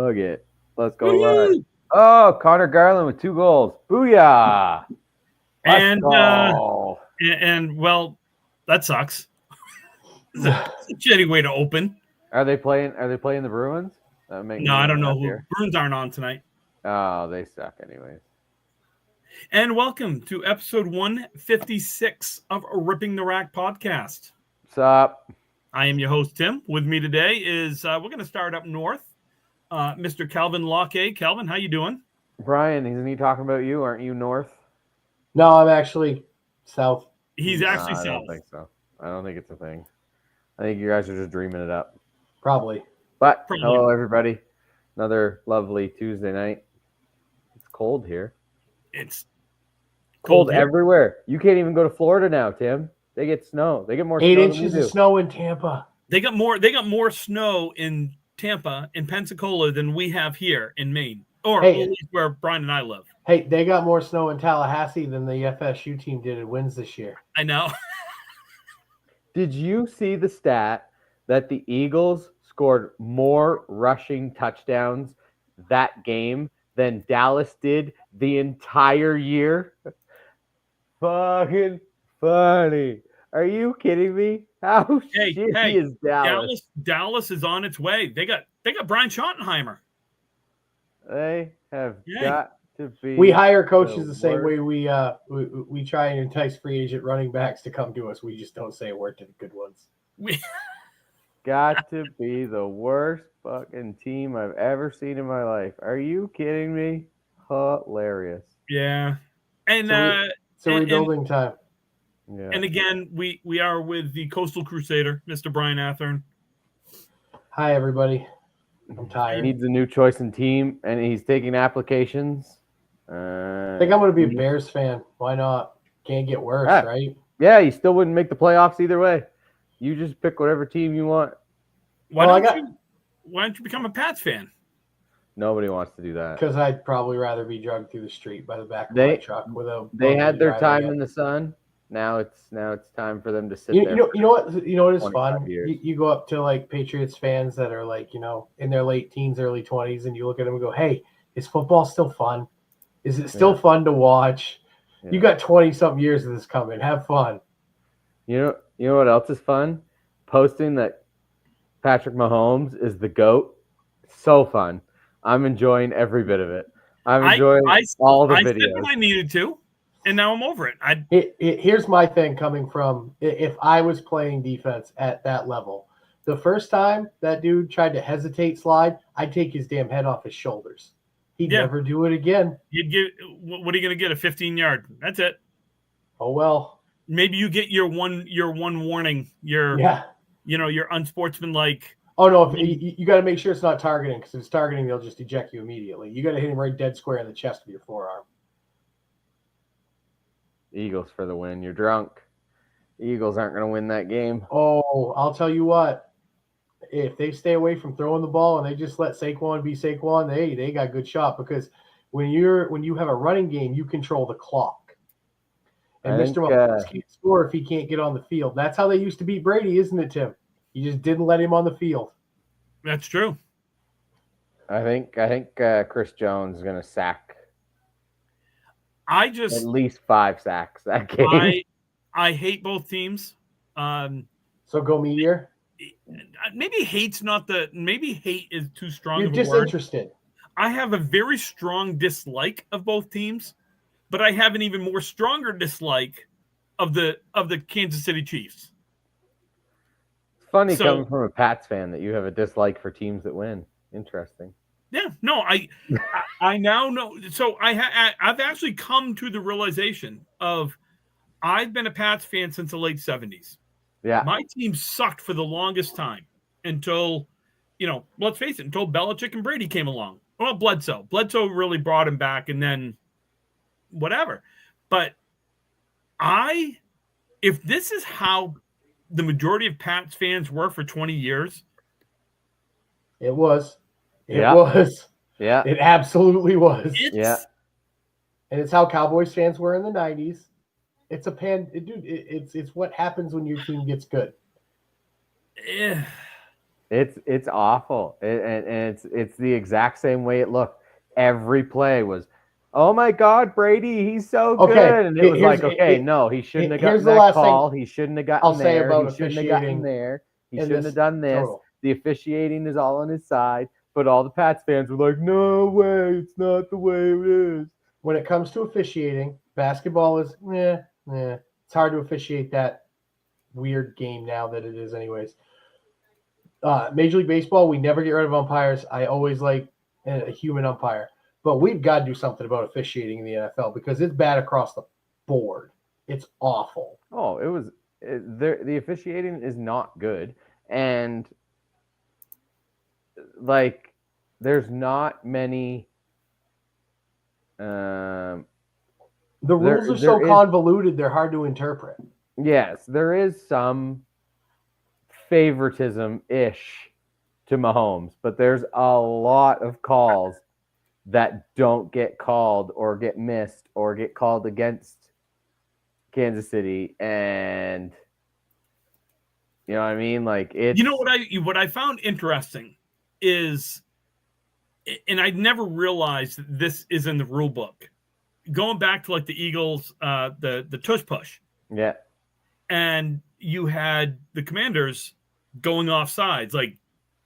Nugget. Let's go live. Woo-hoo! Oh, Connor Garland with 2 goals. Booyah! Let's And go. well, that sucks. It's a shitty way to open. Are they playing the Bruins? No, I don't know who. Bruins aren't on tonight. Oh, they suck anyways. And welcome to episode 156 of Ripping the Rack podcast. What's up? I am your host, Tim. With me today is, we're going to start up north, Mr. Calvin Locke. Calvin, how you doing? Brian, isn't he talking about you? Aren't you north? No, I'm actually south. He's actually I south. don't think so. I don't think it's a thing. I think you guys are just dreaming it up. Probably. But Probably. hello, everybody. Another lovely Tuesday night. It's cold here. It's Cold here. everywhere. You can't even go to Florida now, Tim. They get snow. They get more 8 snow inches than we of do. snow in Tampa. They got more snow in Tampa and Pensacola than we have here in Maine, or Hey. at least where Brian and I live. Hey, they got more snow in Tallahassee than the FSU team did in wins this year. I know. Did you see the stat that the Eagles scored more rushing touchdowns that game than Dallas did the entire year? Fucking funny. Are you kidding me? How shitty is Dallas? Dallas is on its way. They got Brian Schottenheimer. They have got to be. We hire coaches the same worst. way we try and entice free agent running backs to come to us. We just don't say a word to the good ones. Got to be the worst fucking team I've ever seen in my life. Are you kidding me? Hilarious. Yeah. And It's a rebuilding time. Yeah. and again, we are with the Coastal Crusader, Mr. Brian Athern. Hi, everybody. I'm He tired. needs a new choice in team, and he's taking applications. I think I'm going to be a Bears fan. Why not? Can't get worse, Yeah. right? Yeah, you still wouldn't make the playoffs either way. You just pick whatever team you want. Why Well, don't you become a Pats fan? Nobody wants to do that. Because I'd probably rather be drugged through the street by the back of my truck with a. They had their driving time it. in the sun. Now it's time for them to sit You there. know what is 25 fun? years. You go up to like Patriots fans that are like, in their late teens, early 20s, and you look at them and go, hey, is football still fun? Is it still fun to watch? Yeah. You got 20-something years of this coming. Have fun. You know what else is fun? Posting that Patrick Mahomes is the GOAT. So fun. I'm enjoying every bit of it. I'm enjoying all the I videos. said what I needed to, and now I'm over it. Here's my thing coming from if I was playing defense at that level. The first time that dude tried to hesitate slide, I'd take his damn head off his shoulders. He'd never do it again. What are you going to get? A 15-yard. That's it. Oh, well. Maybe you get your one warning. Your unsportsmanlike. Oh, no, you got to make sure it's not targeting, because if it's targeting, they'll just eject you immediately. You got to hit him right dead square in the chest with your forearm. Eagles for the win. You're drunk. Eagles aren't going to win that game. Oh, I'll tell you what. If they stay away from throwing the ball and they just let Saquon be Saquon, they got a good shot, because when you have a running game, you control the clock. And Mr. Mahomes can't score if he can't get on the field. That's how they used to beat Brady, isn't it, Tim? You just didn't let him on the field. That's true. I think Chris Jones is going to sack at least 5 sacks that game. I hate both teams. So go Meteor. Maybe hate is too strong. You're of a word. disinterested. I have a very strong dislike of both teams, but I have an even more stronger dislike of the Kansas City Chiefs. It's funny coming from a Pats fan that you have a dislike for teams that win. Interesting. Yeah, no, I now know. So I've actually come to the realization of I've been a Pats fan since the late 70s. Yeah. My team sucked for the longest time until, let's face it, until Belichick and Brady came along. Well, Bledsoe really brought him back, and then whatever. But if this is how the majority of Pats fans were for 20 years. It was. It was. Yeah. It absolutely was. And it's how Cowboys fans were in the 90s. It's it's what happens when your team gets good. It's awful, and it's the exact same way it looked. Every play was, oh my God, Brady, he's so Okay, good, and it was here's like, okay, no, he shouldn't have here's gotten the that last thing call. He shouldn't have I'll gotten say there. He about shouldn't have gotten officiating there. He in shouldn't this have done this. total. The officiating is all on his side, but all the Pats fans were like, no way, it's not the way it is. When it comes to officiating, basketball is it's hard to officiate that weird game now that it is anyways. Major League Baseball, we never get rid of umpires. I always like a human umpire, but we've got to do something about officiating in the NFL because it's bad across the board. It's awful. Oh, the officiating is not good, and like there's not many. Um, The rules are so convoluted; they're hard to interpret. Yes, there is some favoritism ish to Mahomes, but there's a lot of calls that don't get called or get missed or get called against Kansas City, and you know what I mean? Like it's what I found interesting is, and I never realized that this is in the rule book. Going back to like the Eagles, the tush push, yeah, and you had the Commanders going off sides, like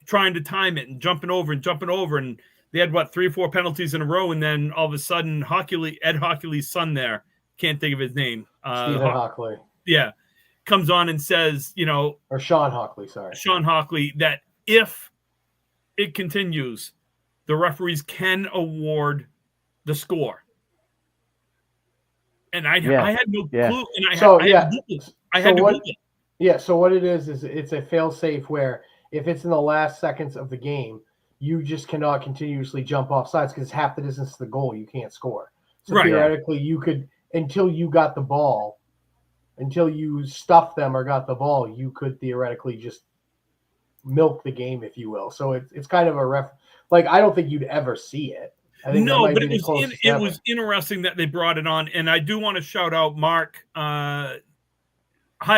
trying to time it and jumping over, and they had what 3 or 4 penalties in a row, and then all of a sudden, Ed Hockley's son there, can't think of his name, Stephen Hockley, yeah, comes on and says, or Sean Hockley, sorry, Sean Hockley, that if it continues, the referees can award the score. And I had no clue, and I had to Google it. Yeah, so what it is it's a fail-safe where if it's in the last seconds of the game, you just cannot continuously jump off sides because half the distance to the goal you can't score. So theoretically, you could, until you got the ball, until you stuffed them or got the ball, you could theoretically just milk the game, if you will. So it's kind of like I don't think you'd ever see it. I think no, but it was interesting that they brought it on, and I do want to shout out Mark. Hi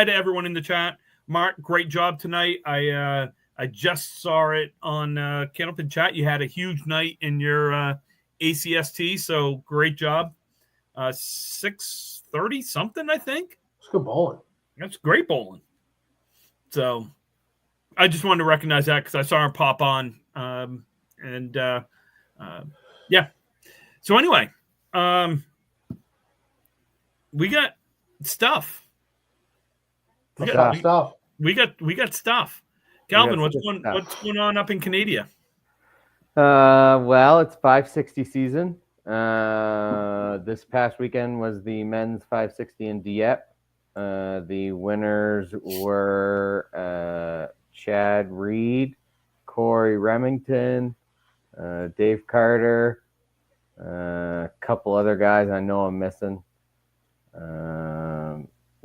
to everyone in the chat. Mark, great job tonight. I just saw it on Candlepin chat. You had a huge night in your ACST, so great job. 630 something, I think. It's good bowling. That's great bowling. So I just wanted to recognize that because I saw him pop on, yeah. So anyway, we got stuff. We got stuff. Calvin, what's going on up in Canada? Well, it's 560 season. This past weekend was the men's 560 in Dieppe. The winners were Chad Reed, Corey Remington, Dave Carter, a couple other guys I know I'm missing.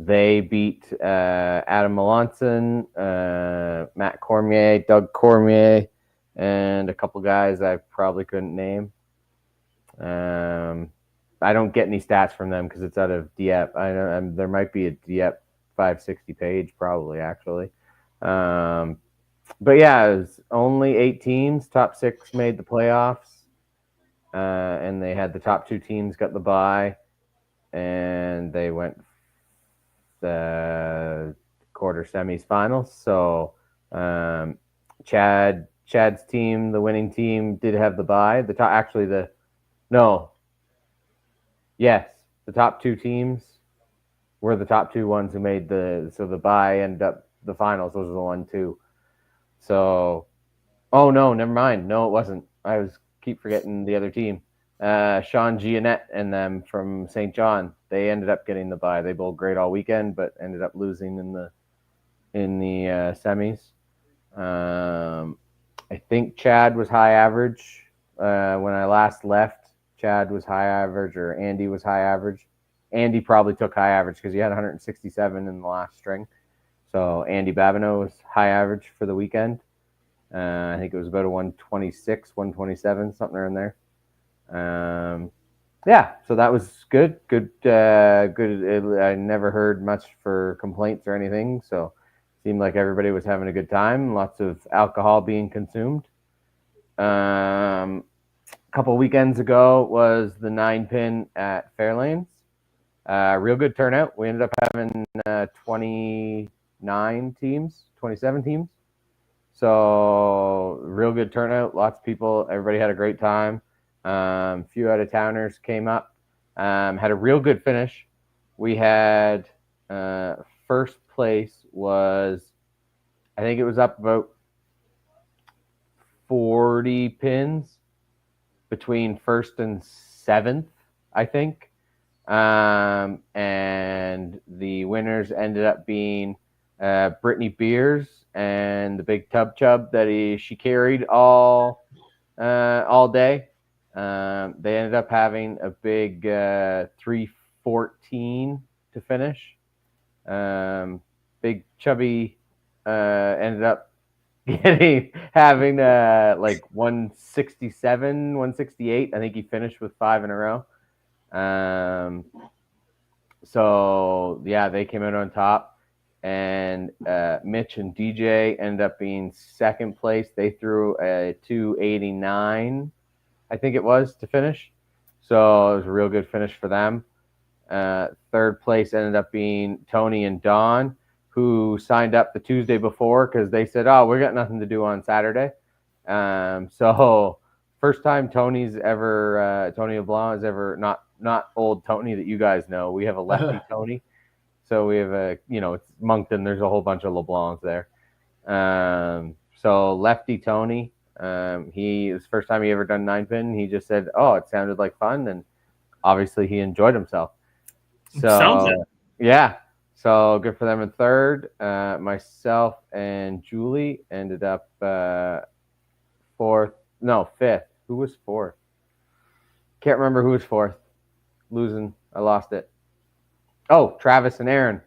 They beat Adam Melanson, Matt Cormier, Doug Cormier, and a couple guys I probably couldn't name. I don't get any stats from them because it's out of Dieppe. There might be a Dieppe 560 page, probably, actually. But yeah, it was only 8 teams. Top 6 made the playoffs. And they had the top 2 teams got the bye. And they went the quarter semis finals. So Chad's team, the winning team, did have the bye. The top 2 teams were the top 2 ones who made the bye ended up the finals. Those are the 1-2. So, oh no, never mind. No, it wasn't. I keep forgetting the other team. Sean Giannette and them from St. John, they ended up getting the bye. They bowled great all weekend, but ended up losing in the semis. I think Chad was high average. When I last left, Chad was high average, or Andy was high average. Andy probably took high average because he had 167 in the last string. So Andy Babineau was high average for the weekend. I think it was about a 126, 127, something around there. Yeah, so that was good. Good. I never heard much for complaints or anything. So Seemed like everybody was having a good time. Lots of alcohol being consumed. A couple weekends ago was the 9-pin at Fairlanes. Real good turnout. We ended up having 29 teams, 27 teams. So real good turnout. Lots of people. Everybody had a great time. A few out-of-towners came up. Had a real good finish. We had first place was, I think it was up about 40 pins between first and seventh, I think. And the winners ended up being Brittany Beers and the big tub chub that she carried all day. They ended up having a big 314 to finish. Big chubby ended up having like 167, 168. I think he finished with 5 in a row. So yeah, they came out on top, and Mitch and DJ ended up being second place. They threw a 289, I think it was, to finish. So it was a real good finish for them. Third place ended up being Tony and Don, who signed up the Tuesday before because they said, "Oh, we got nothing to do on Saturday." So first time Tony LeBlanc has ever, not old Tony that you guys know. We have a lefty Tony. So we have it's Moncton. There's a whole bunch of LeBlancs there. So lefty Tony, it was the first time he ever done 9-pin. He just said, "Oh, it sounded like fun," and obviously he enjoyed himself. So yeah, so good for them in third. Myself and Julie ended up fifth. Who was fourth? Can't remember who was fourth. Losing. I lost it. Oh, Travis and Aaron.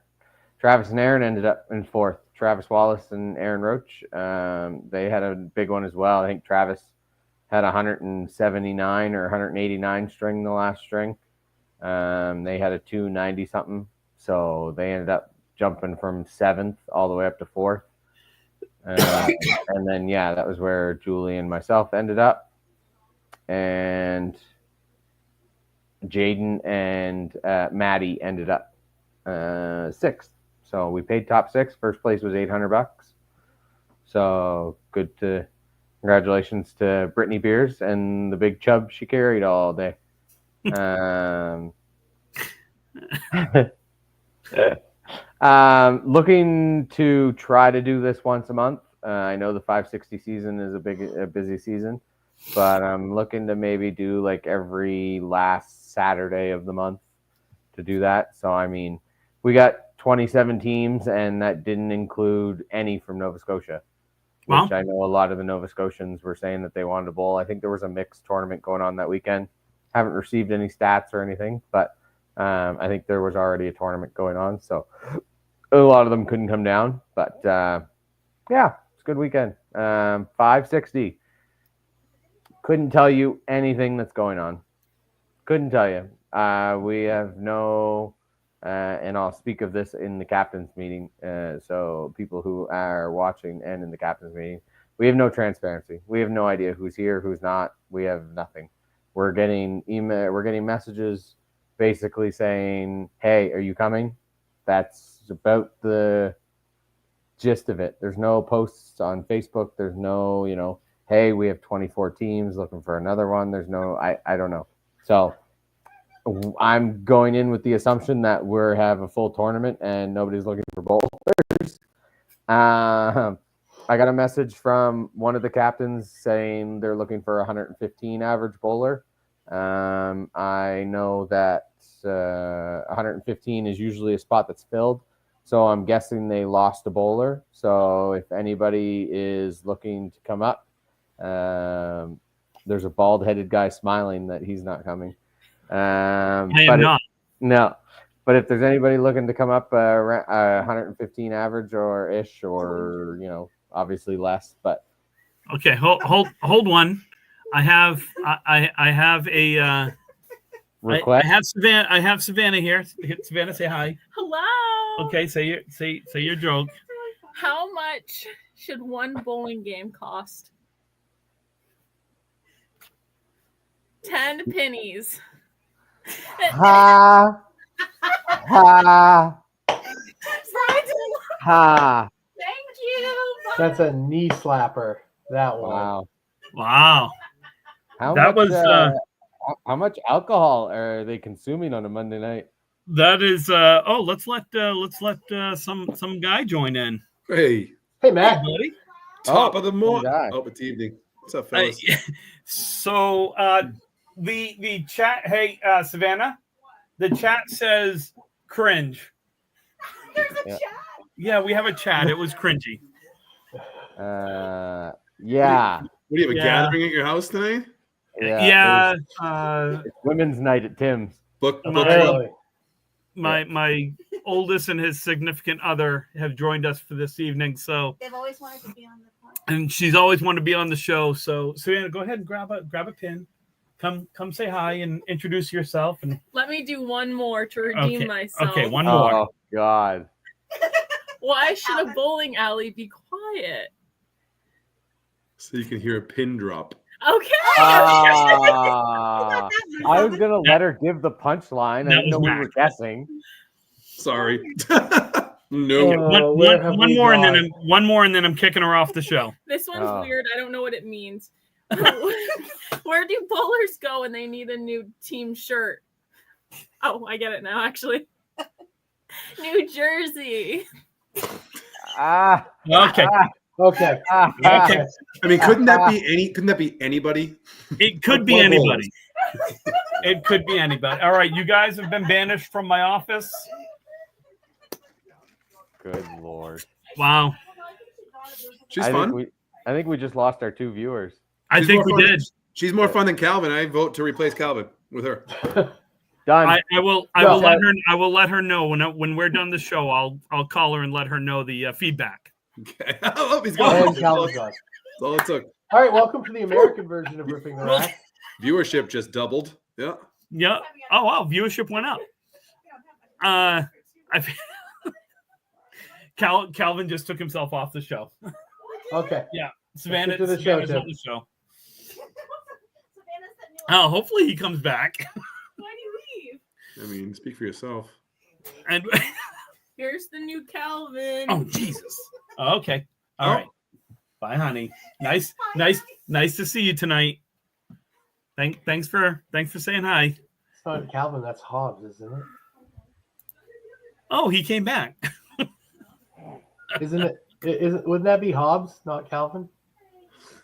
Travis and Aaron ended up in fourth. Travis Wallace and Aaron Roach. They had a big one as well. I think Travis had 179 or 189 string the last string. They had a 290 something. So they ended up jumping from 7th all the way up to 4th. And then, yeah, that was where Julie and myself ended up. And Jaden and Maddie ended up 6th. So we paid top 6. First place was $800. So congratulations to Brittany Beers and the big chub she carried all day. Looking to try to do this once a month. I know the 560 season is a busy season, but I'm looking to maybe do like every last Saturday of the month to do that. So, I mean, we got 27 teams, and that didn't include any from Nova Scotia, which I know a lot of the Nova Scotians were saying that they wanted to bowl. I think there was a mixed tournament going on that weekend. Haven't received any stats or anything, but I think there was already a tournament going on, so a lot of them couldn't come down. But yeah, it's a good weekend. 560. Couldn't tell you anything that's going on. Couldn't tell you. We have no, and I'll speak of this in the captain's meeting. So people who are watching and in the captain's meeting, we have no transparency. We have no idea who's here, who's not. We have nothing. We're getting messages basically saying, "Hey, are you coming?" That's about the gist of it. There's no posts on Facebook. There's no, "Hey, we have 24 teams looking for another one." There's no, I don't know. So I'm going in with the assumption that we have a full tournament and nobody's looking for bowlers. I got a message from one of the captains saying they're looking for 115 average bowler. I know that 115 is usually a spot that's filled, so I'm guessing they lost a bowler. So if anybody is looking to come up, there's a bald-headed guy smiling that he's not coming. I am not. No. But if there's anybody looking to come up 115 average or ish, or obviously less, but okay, hold one. I have a request. I have Savannah here. Savannah, say hi. Hello. Okay, say your joke. How much should one bowling game cost? 10 pennies. Ha. Ha. Ha. Thank you. That's a knee slapper. That one. Wow. Wow. How That much? was, how much alcohol are they consuming on a Monday night? That is. Let's let some guy join in. Hey, Hey, Matt. Hey, buddy. top of the some morning. guy. Oh, it's evening. What's up, fellas? So the chat. Hey, Savannah. The chat says cringe. There's a Yeah. chat. Yeah, we have a chat. It was cringy. Yeah. What do you have a Yeah. gathering at your house tonight? Yeah. It's women's night at Tim's. Book My- club. Really? My oldest and his significant other have joined us for this evening. So, They've always wanted to be on the podcast. and she's always wanted to be on the show. So, Savannah, go ahead and grab a pin. Come say hi and introduce yourself. And Let me do one more to redeem myself. okay, one more. Oh God. Why should a bowling alley be quiet? So you can hear a pin drop. Okay. I was gonna let her give the punchline. I That didn't know was we Mac. were guessing. Sorry. No. Where have we more, and gone? then one more, and then I'm kicking her off the show. This one's Oh. weird. I don't know what it means. Where do bowlers go when they need a new team shirt? Oh, I get it now, actually. New Jersey. Ah. Okay, Okay. okay. I mean, couldn't that be anybody? It could be anybody. It could be anybody. All right, you guys have been banished from my office. Good Lord. Wow, She's I fun. think we just lost our 2 viewers. I She's think more we fun- did. She's more fun than Calvin. I vote to replace Calvin with her. Done. I will No. let her know when we're done the show. I'll call her and let her know the feedback. Okay. Oh, he's gone. And That's Calvin's gone. all it took. All right, welcome to the American version of Ripping the Rack. Viewership just doubled. Yeah. Yeah. Oh wow, viewership went up. I Calvin just took himself off the show. Okay. Savannah, to the show, Savannah's Tim. on the show. Oh, hopefully he comes back. Why do you leave? I mean, speak for yourself. And Here's the new Calvin. oh Jesus. Oh, okay. All Oh. right. Bye, honey. Nice to see you tonight. Thanks for saying hi. It's not Calvin, that's Hobbs, isn't it? Oh, he came back. Isn't it? Wouldn't that be Hobbs, not Calvin?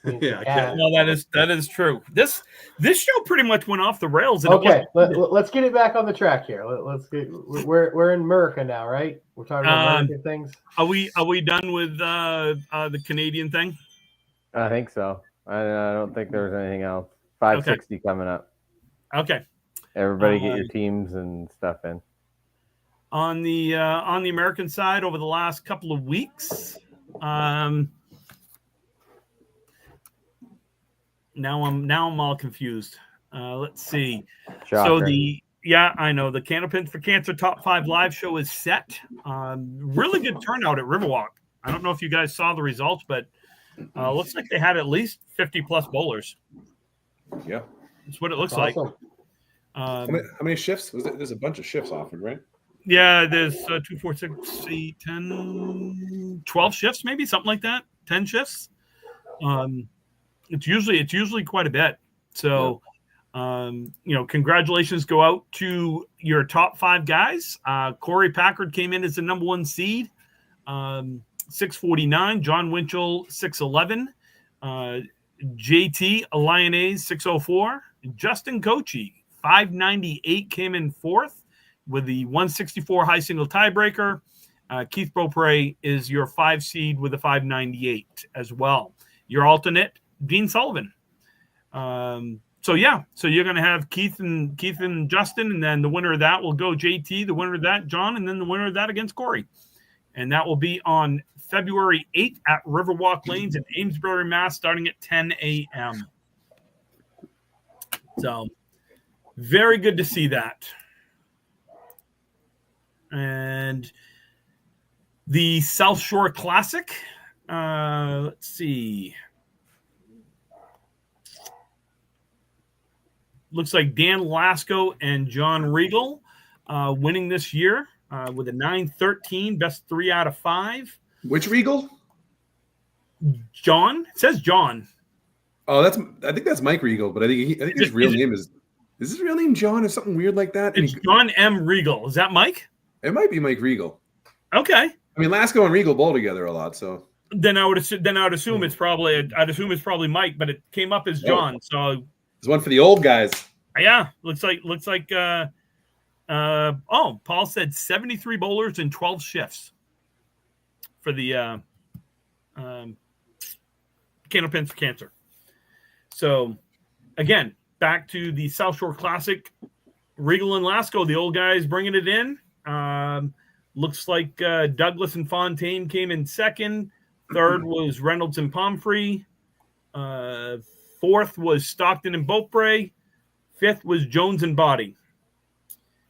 I mean, Yeah, I cat. can't- Well, that is true. This show pretty much went off the rails. And Okay, let's get it back on the track here. We're in America now, right? We're talking about American things. Are we done with the Canadian thing? I think so. I don't think there's anything else. 560 coming up. Okay. Everybody get your teams and stuff in. On the American side, over the last couple of weeks, now I'm all confused. Let's see. Shocker. So I know the Candlepin for Cancer Top 5 live show is set. Really good turnout at Riverwalk. I don't know if you guys saw the results, but looks like they had at least 50 plus bowlers. Yeah. That's what it looks Awesome. like. How many shifts? There's a bunch of shifts offered, right? Yeah, there's 2, 4, 6, 8, 10, 12 shifts, maybe something like that. 10 shifts. It's usually quite a bit. So, congratulations go out to your top 5 guys. Corey Packard came in as the number 1 seed, 649. John Winchell, 611. JT Lyonnaise, 604. Justin Kochi, 598, came in 4th with the 164 high single tiebreaker. Keith Beaupre is your 5 seed with a 598 as well. Your alternate, Dean Sullivan. So you're going to have Keith and Justin, and then the winner of that will go JT, the winner of that, John, and then the winner of that against Corey. And that will be on February 8th at Riverwalk Lanes in Amesbury, Mass, starting at 10 a.m. So very good to see that. And The South Shore Classic. Let's see. Looks like Dan Lasco and John Regal winning this year with a 9-13, best 3 out of 5. Which Regal? John? It says John. Oh, I think that's Mike Regal, but I think his real name is his real name John or something weird like that? It's John M. Regal. Is that Mike? It might be Mike Regal. Okay. I mean, Lasco and Regal bowl together a lot, so Then I would assume it's probably Mike, but it came up as John. So there's one for the old guys. yeah, looks like Paul said 73 bowlers and 12 shifts for the Candlepins for Cancer. So again, back to the South Shore Classic. Regal and Lasco, the old guys bringing it in. Looks like Douglas and Fontaine came in second. Third was Reynolds and Pomfrey. Fourth was Stockton and Beaupre. Fifth was Jones and Body.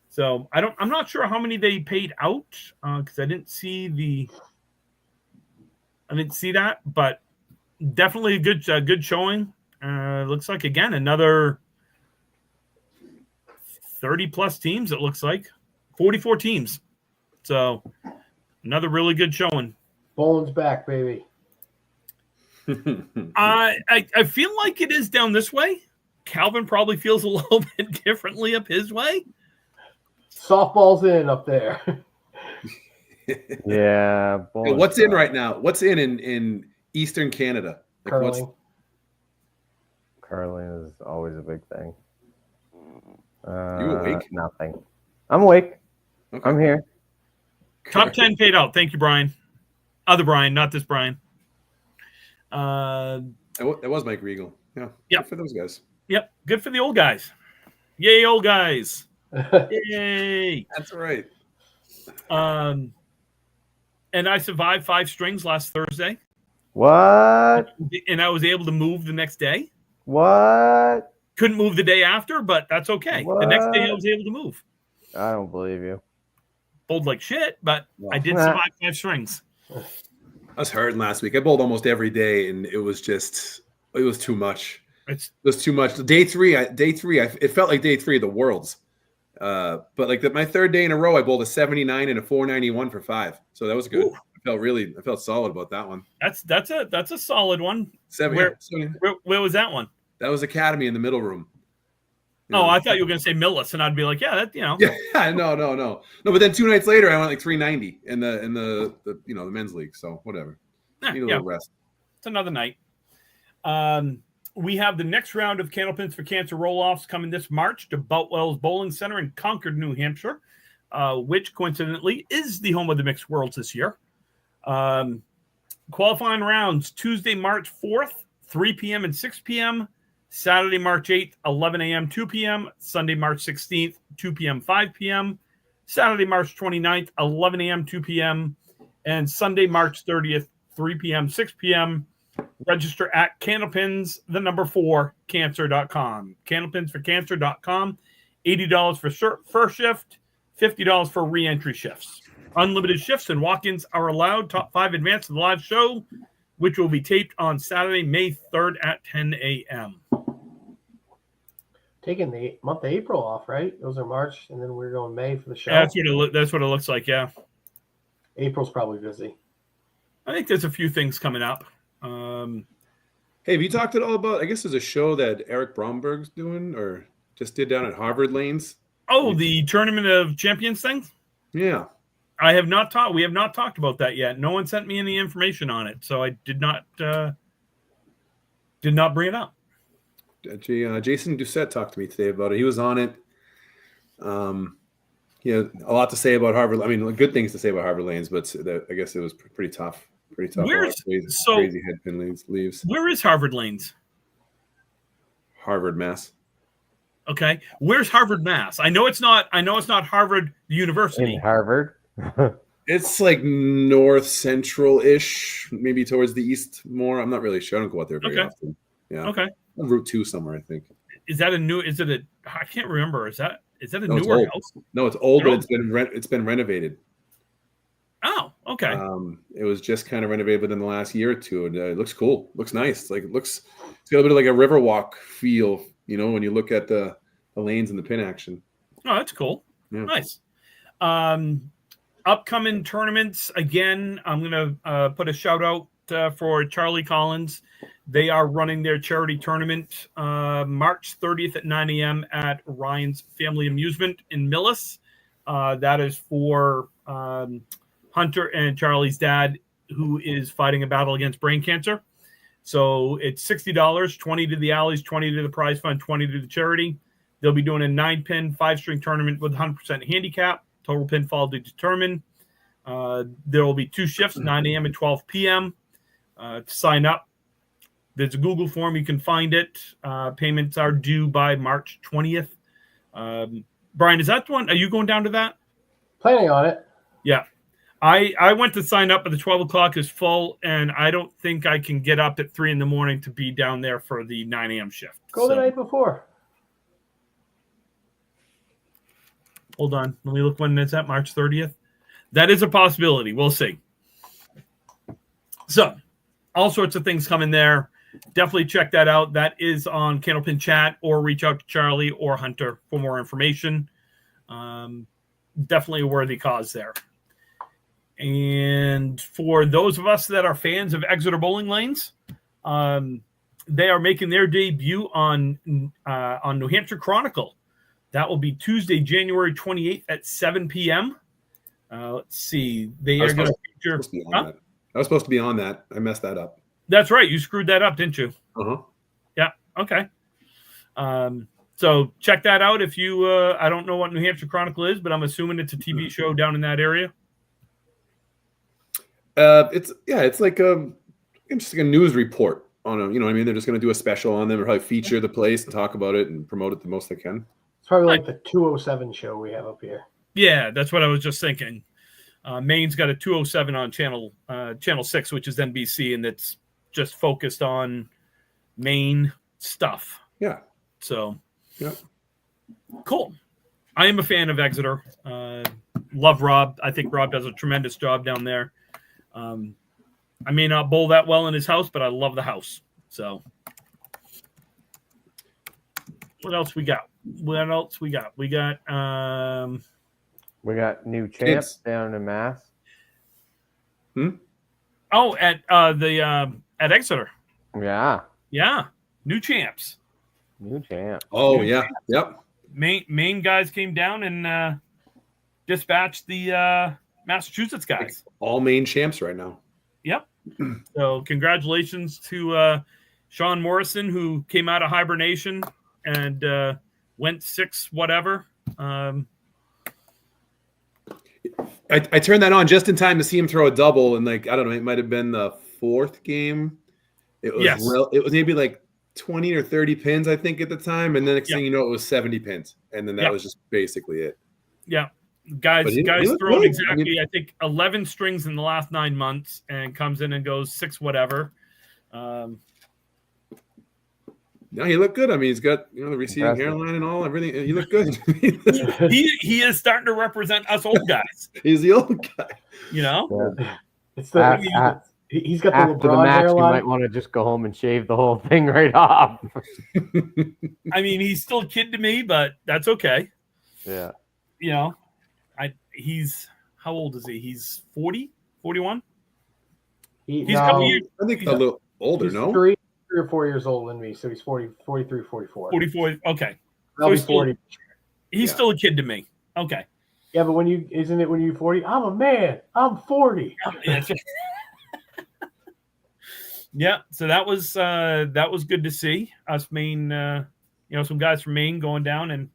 So I'm not sure how many they paid out because I didn't see that, but definitely a good showing. Looks like again another 30 plus teams. It looks like 44 teams. So another really good showing. Bowling's back, baby. I feel like it is down this way. Calvin probably feels a little bit differently up his way. Softball's in up there. Yeah. Hey, what's in right now? What's in Eastern Canada? Like Curling. Curling is always a big thing. You awake? Nothing. I'm awake. Okay. I'm here. Top 10 paid out. Thank you, Brian. Other Brian, not this Brian. That was Mike Regal. Yeah. Yep. Good for those guys. Yep. Good for the old guys. Yay, old guys. Yay. That's right. And I survived 5 strings last Thursday. What? And I was able to move the next day. What? Couldn't move the day after, but that's okay. What? The next day I was able to move. I don't believe you. Bowled like shit, but Wow. I did survive 5 strings. I was hurting last week. I bowled almost every day, and it was too much. It's It was too much. Day three, it felt like day 3 of the Worlds. But like my third day in a row, I bowled a 79 and a 491 for 5. So that was good. Ooh. I felt solid about that one. that's a solid one. 7. Where was that one? That was Academy in the middle room. Oh, I thought you were going to say Millis, and I'd be like, yeah, that Yeah, no. But then 2 nights later, I went like 390 in the the men's league. So whatever. Need a little rest. It's another night. We have the next round of Candlepins for Cancer roll-offs coming this March to Boutwell's Bowling Center in Concord, New Hampshire, which coincidentally is the home of the Mixed Worlds this year. Qualifying rounds Tuesday, March 4th, 3 p.m. and 6 p.m. Saturday, March 8th, 11 a.m., 2 p.m. Sunday, March 16th, 2 p.m., 5 p.m. Saturday, March 29th, 11 a.m., 2 p.m. And Sunday, March 30th, 3 p.m., 6 p.m. Register at candlepins4cancer.com. Candlepinsforcancer.com. $80 for first shift, $50 for re-entry shifts. Unlimited shifts and walk-ins are allowed. Top 5 advance to the live show, which will be taped on Saturday, May 3rd at 10 a.m. Taking the month of April off, right? Those are March, and then we're going May for the show. That's what it looks like, yeah. April's probably busy. I think there's a few things coming up. Hey, have you talked at all about? I guess there's a show that Eric Bromberg's doing or just did down at Harvard Lanes. Oh, the Tournament of Champions thing? Yeah. We have not talked about that yet. No one sent me any information on it, so I did not bring it up. Jason Doucette talked to me today about it. He was on it. A lot to say about Harvard. I mean, good things to say about Harvard Lanes, but I guess it was pretty tough. Pretty tough. Crazy headpin leaves. Where is Harvard Lanes? Harvard, Mass. Okay, where's Harvard, Mass? I know it's not Harvard University. In Harvard. It's like north central-ish, maybe towards the east more. I'm not really sure. I don't go out there very often. Yeah. Okay. On Route 2 somewhere, I think. I can't remember. Is that a No, newer house? No, it's old, but it's been renovated. Oh, okay. It was just kind of renovated within the last year or two, and it looks cool. Looks nice. Like it's got a bit of like a Riverwalk feel, when you look at the lanes and the pin action. Oh, that's cool. Yeah. Nice. Upcoming tournaments. Again, I'm going to put a shout out for Charlie Collins. They are running their charity tournament March 30th at 9 a.m. at Ryan's Family Amusement in Millis. That is for Hunter and Charlie's dad, who is fighting a battle against brain cancer. So it's $60, $20 to the alleys, $20 to the prize fund, $20 to the charity. They'll be doing a 9-pin, 5-string tournament with 100% handicap. Total pinfall to determine. There will be 2 shifts, 9 a.m. and 12 p.m. To sign up, there's a Google form. You can find it. Payments are due by March 20th. Brian, is that the one? Are you going down to that? Planning on it. Yeah. I went to sign up, but the 12 o'clock is full, and I don't think I can get up at 3 in the morning to be down there for the 9 a.m. shift. Go the night before. Hold on. Let me look when it's at March 30th. That is a possibility. We'll see. So, all sorts of things coming there. Definitely check that out. That is on Candlepin Chat, or reach out to Charlie or Hunter for more information. Definitely a worthy cause there. And for those of us that are fans of Exeter Bowling Lanes, they are making their debut on New Hampshire Chronicle. That will be Tuesday, January 28th at 7 p.m. Let's see. They are going to feature. I was supposed to be on that. I messed that up. That's right. You screwed that up, didn't you? Uh-huh. Yeah. Okay. So check that out. If you, I don't know what New Hampshire Chronicle is, but I'm assuming it's a TV show down in that area. It's like just like a news report on a, they're just going to do a special on them, or probably feature the place and talk about it and promote it the most they can. It's probably like the 207 show we have up here. Yeah, that's what I was just thinking. Maine's got a 207 on channel 6, which is NBC, and it's just focused on Maine stuff. Yeah. So, yeah, cool. I am a fan of Exeter. Love Rob. I think Rob does a tremendous job down there. I may not bowl that well in his house, but I love the house. So, what else we got? We got new champs down in Mass. Oh, at Exeter. Yeah. New champs. Oh, yeah. Yep. Maine guys came down and dispatched the Massachusetts guys. Like all Maine champs right now. Yep. So congratulations to Sean Morrison, who came out of hibernation and went 6 whatever. I turned that on just in time to see him throw a double, and I don't know, it might have been the 4th game. It was it was maybe like 20 or 30 pins, I think, at the time, and then next thing you know, it was 70 pins, and then that was just basically it. Yeah, guys he thrown good. exactly, I think 11 strings in the last 9 months, and comes in and goes 6 whatever. No, he looked good. I mean, he's got the receding hairline and all, everything. He looked good. he is starting to represent us old guys. He's the old guy. Yeah. It's the he's got the after LeBron the match, hairline. you might want to just go home and shave the whole thing right off. I mean, he's still a kid to me, but that's okay. Yeah. He's how old is he? He's 40, 41? He's a couple years. I think a little older, he's no? 3 or 4 years older than me, so he's 43, 44. 44. Okay. I'll be So 40. He's still a kid to me. Okay. Yeah, but when you're 40? I'm a man. I'm 40. Yeah, so that was good to see us Maine, some guys from Maine going down and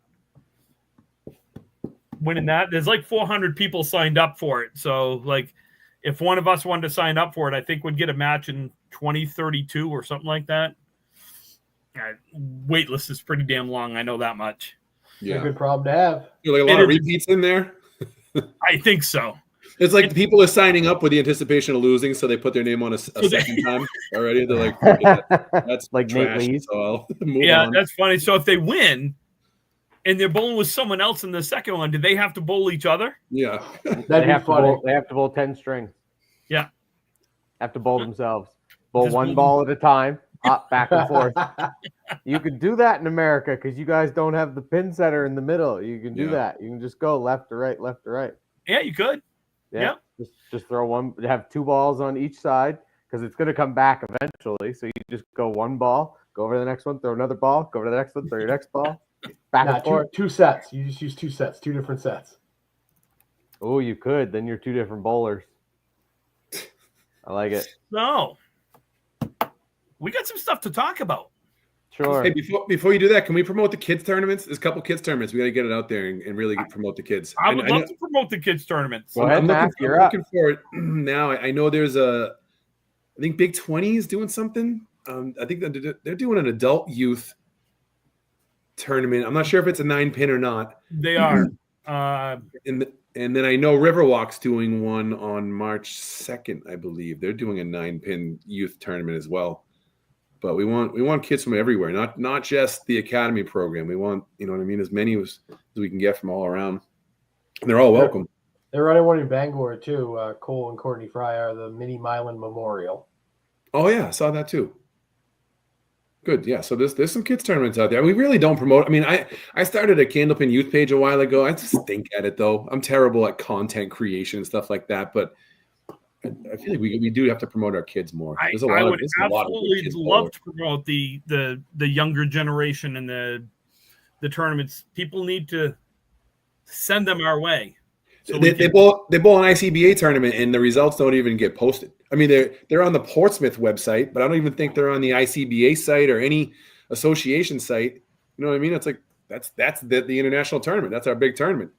winning that. There's like 400 people signed up for it. So like if one of us wanted to sign up for it, I think we'd get a match in 2032 or something like that. Wait list is pretty damn long. I know that much. Yeah. A good problem to have. Like a lot of repeats in there. I think so. It's like the people are signing up with the anticipation of losing, so they put their name on a second time already. They're like, that's like trash. Nate Lee's. So I'll move on. That's funny. So if they win, and they're bowling with someone else in the second one, do they have to bowl each other? Yeah. That'd be funny. They have to bowl 10 strings. Yeah. Have to bowl themselves. Bowl Just one bowl ball at a time, hop back and forth. You can do that in America because you guys don't have the pin setter in the middle. You can do that. You can just go left to right, left to right. Yeah, you could. Yeah. Just throw one. Have 2 balls on each side because it's going to come back eventually. So you just go 1 ball, go over to the next one, throw another ball, go over to the next one, throw your next ball. Back and forth. Two sets. You just use 2 sets, 2 different sets. Oh, you could. Then you're 2 different bowlers. I like it. So, we got some stuff to talk about. Sure. Hey, before you do that, can we promote the kids tournaments? There's a couple kids tournaments. We got to get it out there and really promote the kids. I would love to promote the kids tournaments. Go ahead, I'm Mac, looking for it now. I know there's I think Big 20 is doing something. I think they're doing an adult youth tournament. I'm not sure if it's a 9-pin or not. They are. And then I know Riverwalk's doing one on March 2nd, I believe. They're doing a 9-pin youth tournament as well. But we want kids from everywhere, not just the academy program. We want, you know what I mean, as many as we can get from all around. And they're all welcome. They're running one in Bangor too. Cole and Courtney Fry are the Mini Milan Memorial. Oh yeah, I saw that too. Good, yeah. So there's some kids tournaments out there. We really don't promote. I mean, I started a Candlepin youth page a while ago. I just stink at it though. I'm terrible at content creation and stuff like that. But I feel like we do have to promote our kids more. I would absolutely love to promote the younger generation and the tournaments. People need to send them our way. So they bowl an ICBA tournament and the results don't even get posted. I mean, they're on the Portsmouth website, but I don't even think they're on the ICBA site or any association site. You know what I mean? It's like that's the international tournament. That's our big tournament.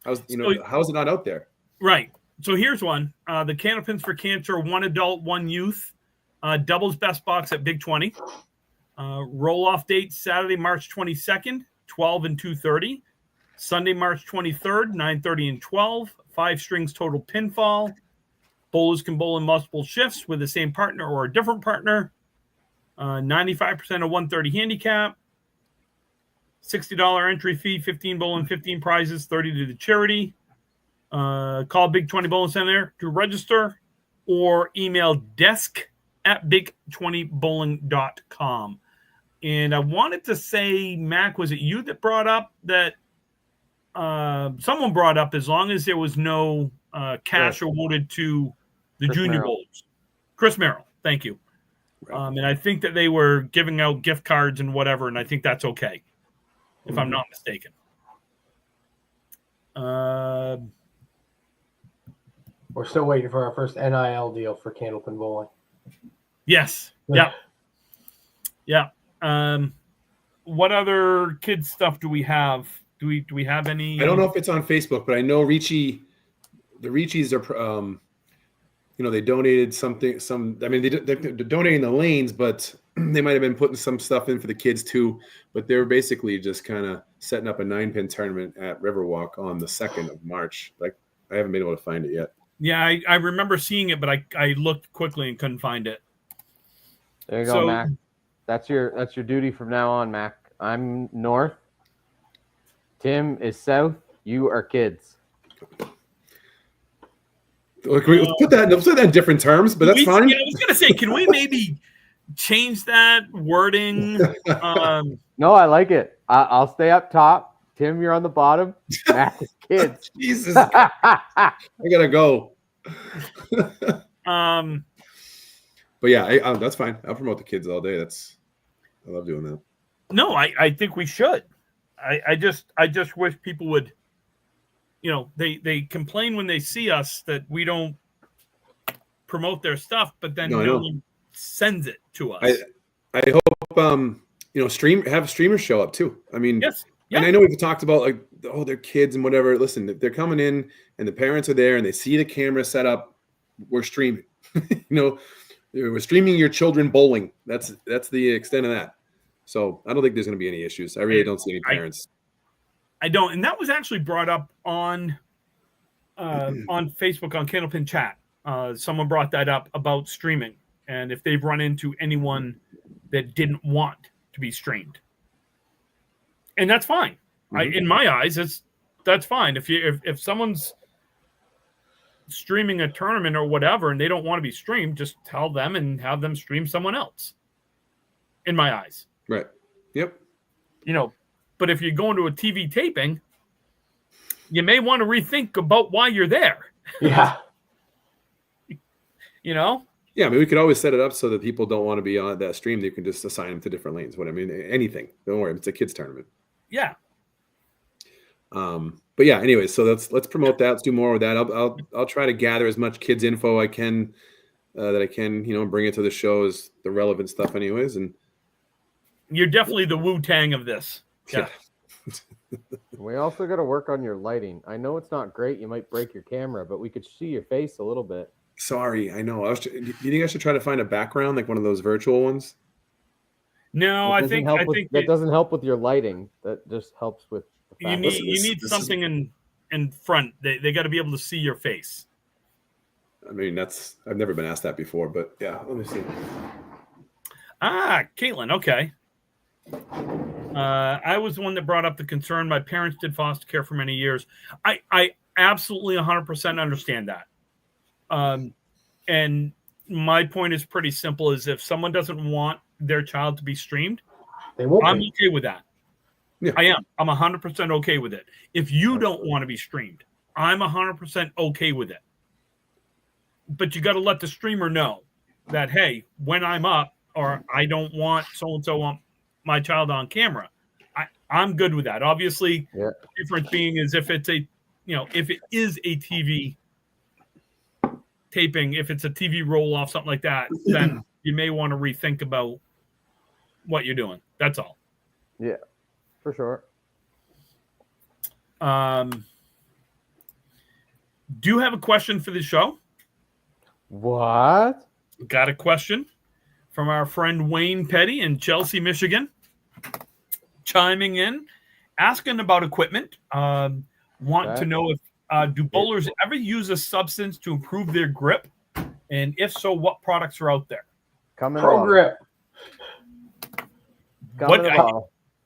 How is it not out there? Right. So here's one. The Candlepins for Cancer, 1 adult, 1 youth. Doubles best box at Big 20. Roll-off date Saturday, March 22nd, 12 and 2:30. Sunday, March 23rd, 9:30 and 12. 5 strings total pinfall. Bowlers can bowl in multiple shifts with the same partner or a different partner. 95% of 130 handicap. $60 entry fee, 15 bowling, 15 prizes, 30 to the charity. Call Big 20 Bowling Center to register or email desk@big20bowling.com. And I wanted to say, Mac, was it you that brought up that someone brought up as long as there was no cash awarded to the Chris junior Merrill. bowlers? Chris Merrill, thank you. Right. And I think that they were giving out gift cards and whatever, and I think that's okay, if I'm not mistaken. We're still waiting for our first NIL deal for Candlepin Bowling. Yes. Yeah. Yeah. What other kids stuff do we have? Do we have any? I don't know if it's on Facebook, but I know the Ricci's are, they donated something. They're donating the lanes, but they might have been putting some stuff in for the kids too. But they're basically just kind of setting up a 9-pin tournament at Riverwalk on the 2nd of March. Like I haven't been able to find it yet. Yeah, I remember seeing it, but I looked quickly and couldn't find it. There you go, Mac. That's your duty from now on, Mac. I'm north. Tim is south. You are kids. Let's put that in different terms, but that's fine. Yeah, I was gonna say, can we maybe change that wording? No, I like it. I'll stay up top. Tim, you're on the bottom. Mac is kids. Jesus, I gotta go. But yeah, that's fine. I'll promote the kids all day. I love doing that. No, I think we should. I just wish people would, they complain when they see us that we don't promote their stuff, but then no one sends it to us. I hope have streamers show up too. I mean, yes. Yeah. And I know we've talked about they're kids and whatever. Listen, if they're coming in and the parents are there and they see the camera set up, we're streaming. We're streaming your children bowling. That's the extent of that. So I don't think there's going to be any issues. I really don't see any parents. I don't, and that was actually brought up on Facebook on Candlepin chat. Someone brought that up about streaming and if they've run into anyone that didn't want to be streamed. And that's fine. In my eyes, that's fine. If someone's streaming a tournament or whatever and they don't want to be streamed, just tell them and have them stream someone else. In my eyes. Right. Yep. But if you're going to a TV taping, you may want to rethink about why you're there. Yeah. Yeah, I mean, we could always set it up so that people don't want to be on that stream. You can just assign them to different lanes. Anything. Don't worry, it's a kids tournament. Yeah. But yeah, anyway, so let's promote that. Let's do more with that. I'll try to gather as much kids info I can that I can, bring it to the shows, the relevant stuff, anyways. And you're definitely the Wu-Tang of this. Yeah. We also got to work on your lighting. I know it's not great. You might break your camera, but we could see your face a little bit. Sorry, I know. Do you think I should try to find a background, like one of those virtual ones? No, I think that doesn't help with your lighting. That just helps with the fact you need something in front. They got to be able to see your face. I mean, I've never been asked that before, but yeah, let me see. Caitlin, okay. I was the one that brought up the concern. My parents did foster care for many years. I absolutely 100% understand that. And my point is pretty simple: is if someone doesn't want their child to be streamed, they won't. I'm okay with that. Yeah. I am. I'm 100% okay with it. If you don't want to be streamed, I'm 100% okay with it. But you got to let the streamer know that, hey, when I'm up, or I don't want so-and-so on my child on camera, I'm good with that. Obviously, the difference being is if it's if it is a TV taping, if it's a TV roll-off, something like that, then you may want to rethink about what you're doing. That's all. Yeah, for sure. Do you have a question for the show? What? Got a question from our friend Wayne Petty in Chelsea, Michigan, chiming in, asking about equipment. Want to know if do bowlers ever use a substance to improve their grip, and if so, what products are out there? Pro Grip.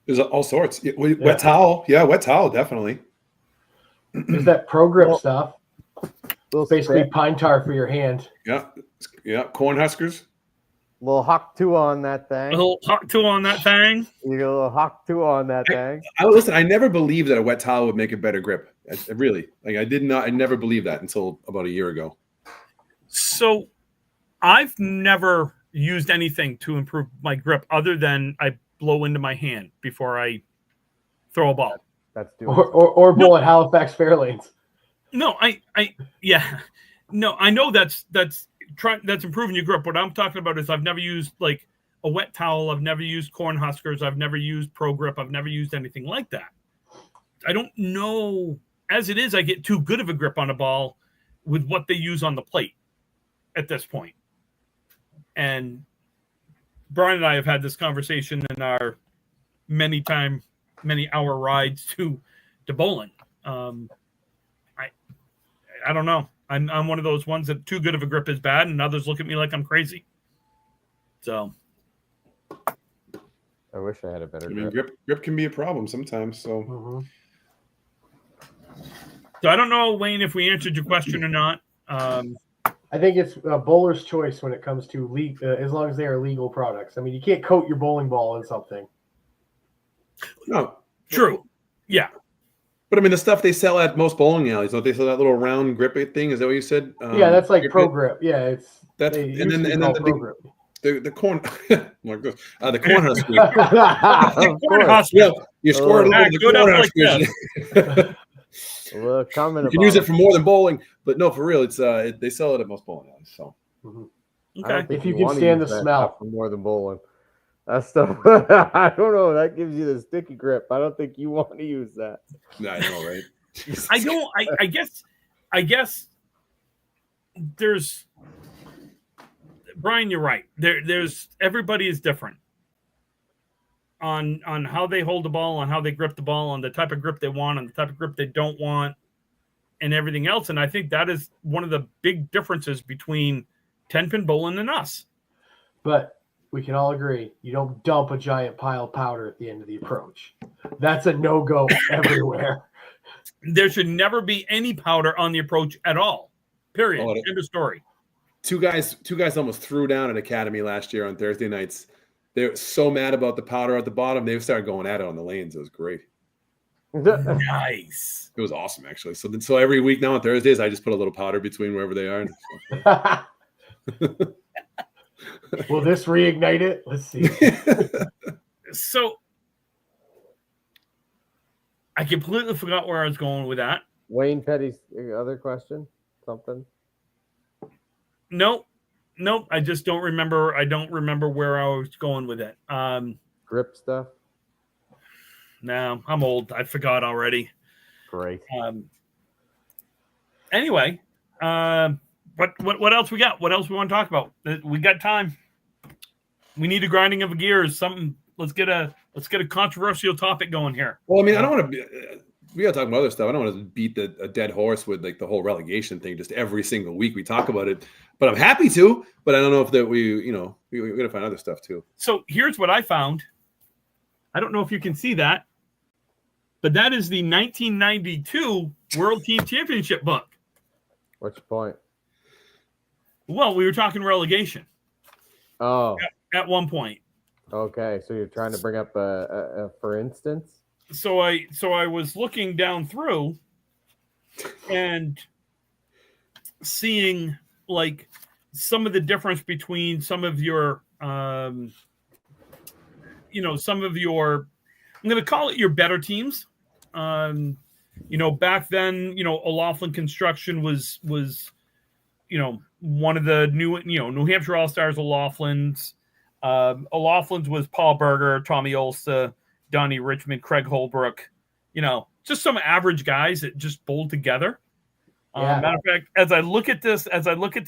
There's all sorts. Wet towel, wet towel, definitely. There's that Pro Grip stuff. Basically, pine tar for your hand. Yeah. Corn huskers. Little Hawk 2 on that thing. A little Hawk 2 on that thing. You got a little Hawk 2 on that thing. Listen, I never believed that a wet towel would make a better grip. I really, I never believed that until about a year ago. So I've never used anything to improve my grip other than I blow into my hand before I throw a ball. That's doing or bowl at Halifax Fairlanes. No, I know that's improving your grip. What I'm talking about is I've never used like a wet towel. I've never used corn huskers. I've never used Pro Grip. I've never used anything like that. I don't know. As it is, I get too good of a grip on a ball with what they use on the plate at this point. And Brian and I have had this conversation in our many hour rides to bowling. I don't know. I'm one of those ones that too good of a grip is bad, and others look at me like I'm crazy. So, I wish I had a better grip. Grip can be a problem sometimes. So, So I don't know, Wayne, if we answered your question or not. I think it's a bowler's choice when it comes to as long as they are legal products. I mean, you can't coat your bowling ball in something. No, true. Yeah. But I mean, the stuff they sell at most bowling alleys, don't they sell that little round grip thing? Is that what you said? Yeah, that's like Pro Grip. Yeah, it's that's and then Pro Grip. The corn, the corn husker. Corn husker. Yeah, you squirt a little the corn huskers. You can use it for more than bowling, but no, for real, it's they sell it at most bowling alleys. So, okay, if you can stand the smell for more than bowling. That stuff, I don't know. That gives you the sticky grip. I don't think you want to use that. No, I know, right? I don't. I guess there's Brian. You're right. There's everybody is different on how they hold the ball, on how they grip the ball, on the type of grip they want, on the type of grip they don't want, and everything else. And I think that is one of the big differences between 10-pin bowling and us. But we can all agree, you don't dump a giant pile of powder at the end of the approach. That's a no-go everywhere. There should never be any powder on the approach at all. Period. End of story. Two guys almost threw down at Academy last year on Thursday nights. They were so mad about the powder at the bottom. They started going at it on the lanes. It was great. Nice. It was awesome, actually. So every week now on Thursdays, I just put a little powder between wherever they are. Will this reignite it? Let's see. So I completely forgot where I was going with that. Wayne Petty's other question? Something? Nope. I just don't remember. I don't remember where I was going with it. Grip stuff? No, I'm old. I forgot already. Great. Anyway, what else we got? What else we want to talk about? We got time. We need a grinding of gears. Something. Let's get a controversial topic going here. Well, I mean, I don't want to. We got to talk about other stuff. I don't want to beat a dead horse with like the whole relegation thing. Just every single week we talk about it. But I'm happy to. But I don't know if that we got to find other stuff too. So here's what I found. I don't know if you can see that, but that is the 1992 World Team Championship book. Which point? Well, we were talking relegation. Oh. At one point. Okay, so you're trying to bring up a for instance? So I was looking down through and seeing like some of the difference between some of your some of your, I'm going to call it your better teams. Back then, O'Loughlin Construction was one of the New Hampshire All-Stars O'Loughlin's. O'Loughlin's was Paul Berger, Tommy Olsa, Donnie Richmond, Craig Holbrook, just some average guys that just bowled together. Yeah. Matter of fact, as I look at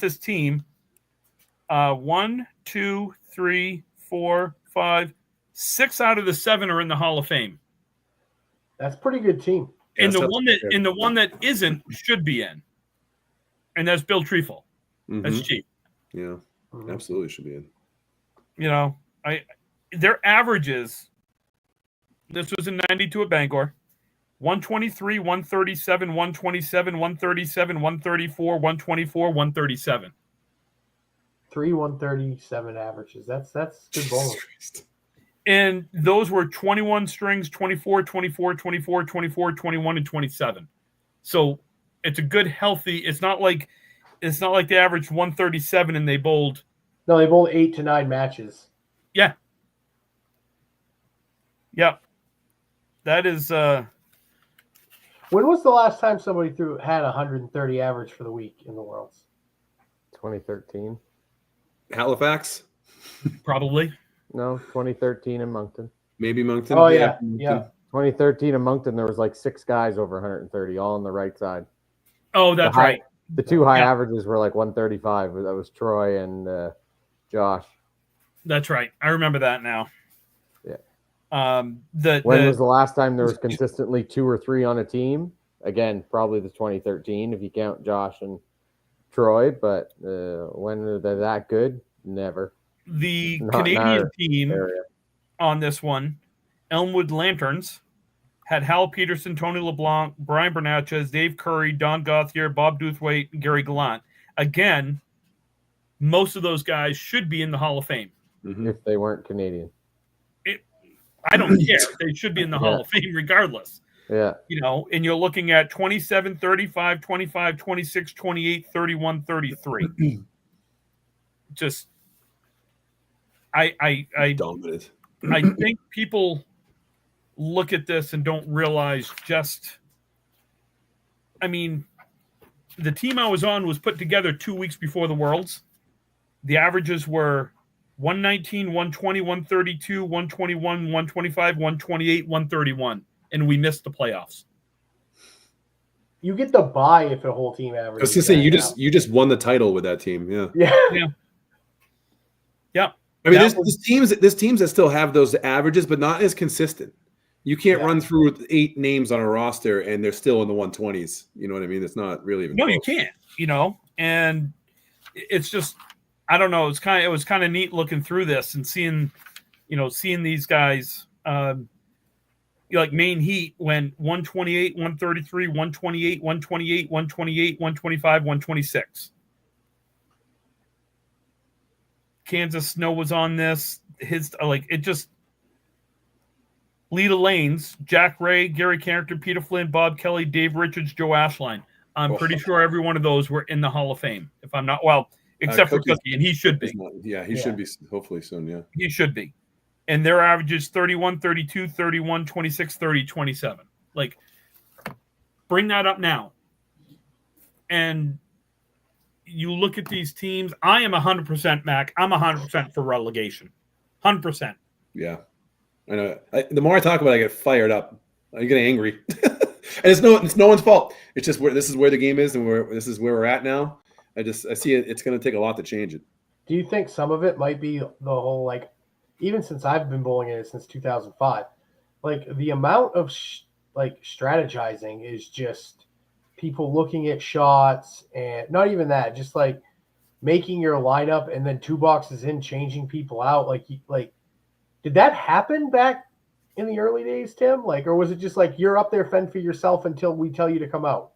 this team, 1, 2, 3, 4, 5, 6 out of the 7 are in the Hall of Fame. That's a pretty good team. And the one that isn't should be in. And that's Bill Treeful. Mm-hmm. That's cheap. Yeah, absolutely should be in. Their averages. This was in 92 at Bangor. 123, 137, 127, 137, 134, 124, 137. 137 averages. That's good bowling. And those were 21 strings, 24, 24, 24, 24, 21, and 27. So it's a good, healthy. It's not like they averaged 137 and they bowled. No, they bowled 8 to 9 matches. Yeah. Yep. That is. When was the last time somebody had 130 average for the week in the Worlds? 2013. Halifax? Probably. No, 2013 in Moncton. Maybe Moncton. Oh, yeah. 2013 in Moncton, there was like 6 guys over 130, all on the right side. Oh, that's right. The 2 high averages were like 135. That was Troy and Josh. That's right. I remember that now. Yeah. When was the last time there was consistently 2 or 3 on a team? Again, probably the 2013 if you count Josh and Troy. But when are they that good? Never. The Not Canadian team on this one, Elmwood Lanterns, had Hal Peterson, Tony LeBlanc, Brian Bernatchez, Dave Curry, Don Gauthier, Bob Doothwaite, and Gary Gallant. Again, most of those guys should be in the Hall of Fame. If they weren't Canadian. I don't care. They should be in the Hall of Fame regardless. Yeah. And you're looking at 27, 35, 25, 26, 28, 31, 33. Just I dominant. I think people look at this and don't realize the team I was on was put together 2 weeks before the Worlds. The averages were 119, 120, 132, 121, 125, 128, 131, and we missed the playoffs. You get the bye if a whole team averages. I was gonna say you just won the title with that team. Yeah. I mean, there's teams that still have those averages, but not as consistent. You can't run through 8 names on a roster and they're still in the 120s. You know what I mean? It's not really even. No, close. you can't. And it's just, I don't know. It was kind of neat looking through this and seeing these guys. like Maine Heat went 128, 133, 128, 128, 128, 125, 126. Kansas Snow was on this. His like it just Lita Lanes, Jack Ray, Gary Carrington, Peter Flynn, Bob Kelly, Dave Richards, Joe Ashline. I'm pretty sure every one of those were in the Hall of Fame. If I'm not, well, except for Cookie, and he should be. He should be hopefully soon, yeah. He should be. And their averages 31, 32, 31, 26, 30, 27. Like, bring that up now. And you look at these teams. I am 100% Mac. I'm 100% for relegation. 100%. Yeah. I know. The more I talk about it, I get fired up. I get angry. And it's no one's fault. It's just this is where the game is, and this is where we're at now. I see it. It's going to take a lot to change it. Do you think some of it might be the whole, like, even since I've been bowling in it since 2005, like the amount of strategizing is just people looking at shots, and not even that, just like making your lineup and then 2 boxes in, changing people out. Like did that happen back in the early days, Tim? Like, or was it just like you're up there fend for yourself until we tell you to come out?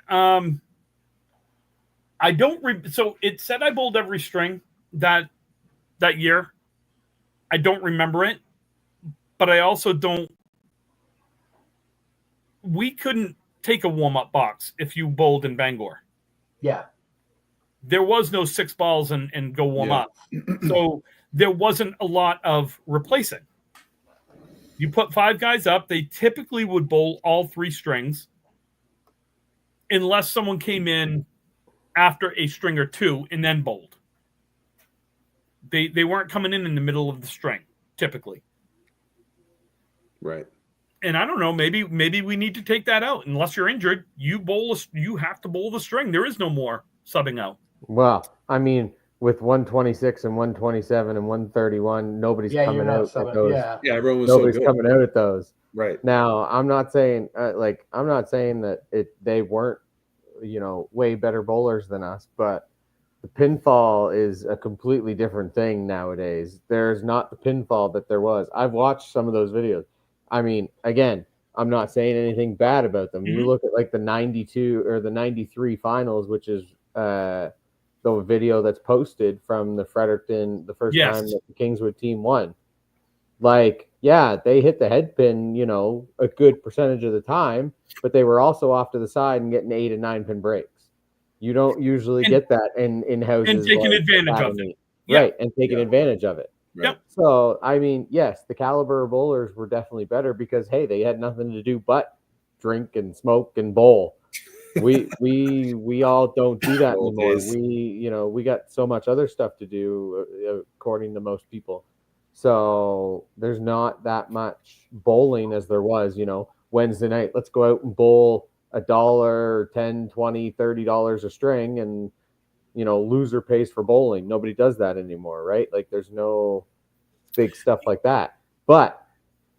I don't. So it said I bowled every string that year. I don't remember it, but I also don't. We couldn't take a warm-up box if you bowled in Bangor. Yeah. There was no 6 balls and go warm up. So there wasn't a lot of replacing. You put 5 guys up, they typically would bowl all 3 strings unless someone came in after a string or 2 and then bowled. They weren't coming in the middle of the string, typically. Right. And I don't know, maybe we need to take that out. Unless you're injured, you have to bowl the string. There is no more subbing out. Well, I mean, with 126 and 127 and 131, nobody's coming out at those. Yeah, everyone was nobody's so good. coming out at those. Right. Now, I'm not saying that they weren't, way better bowlers than us, but the pinfall is a completely different thing nowadays. There's not the pinfall that there was. I've watched some of those videos. I mean, again, I'm not saying anything bad about them. Mm-hmm. You look at like the 92 or the 93 finals, which is the video that's posted from the Fredericton, the first time that the Kingswood team won. Like, yeah, they hit the head pin, a good percentage of the time, but they were also off to the side and getting 8 and 9 pin breaks. You don't usually get that in houses. And taking advantage of it. Right, and taking advantage of it. Right. Yep. So, I mean, yes, the caliber of bowlers were definitely better because, hey, they had nothing to do but drink and smoke and bowl. We all don't do that anymore. We got so much other stuff to do, according to most people. So there's not that much bowling as there was, Wednesday night. Let's go out and bowl $1, $10, $20, $30 a string, and loser pays for bowling. Nobody does that anymore, right? Like, there's no big stuff like that. But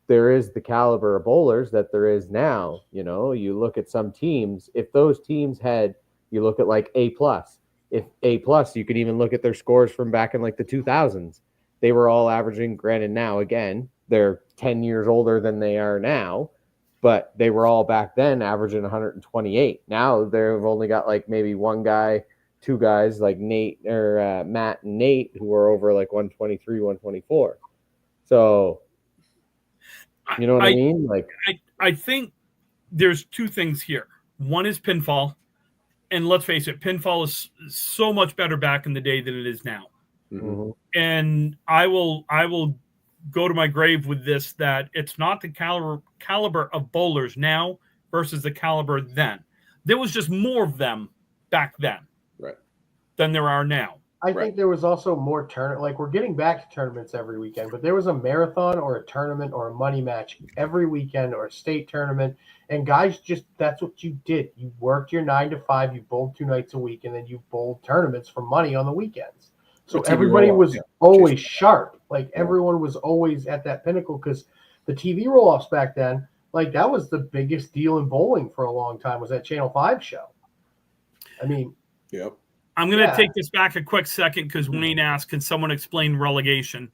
there is the caliber of bowlers that there is now. You look at some teams. If those teams you look at like A+. If A+, you could even look at their scores from back in like the 2000s. They were all averaging, granted now, again, they're 10 years older than they are now, but they were all back then averaging 128. Now they've only got like maybe 1 guy, 2 guys like Nate or Matt and Nate who are over like 123, 124. So, you know what I mean? Like, I think there's 2 things here. One is pinfall, and let's face it, pinfall is so much better back in the day than it is now. Mm-hmm. And I will go to my grave with this, that it's not the caliber of bowlers now versus the caliber then. There was just more of them back then, right, than there are now. I think there was also more like, we're getting back to tournaments every weekend, but there was a marathon or a tournament or a money match every weekend, or a state tournament. And guys, that's what you did. You worked your 9 to 5, you bowled 2 nights a week, and then you bowled tournaments for money on the weekends. So everybody was always sharp. Like, everyone was always at that pinnacle, because the TV roll-offs back then, like, that was the biggest deal in bowling for a long time, was that Channel 5 show. I mean, I'm going to take this back a quick second, because Wayne asked, can someone explain relegation?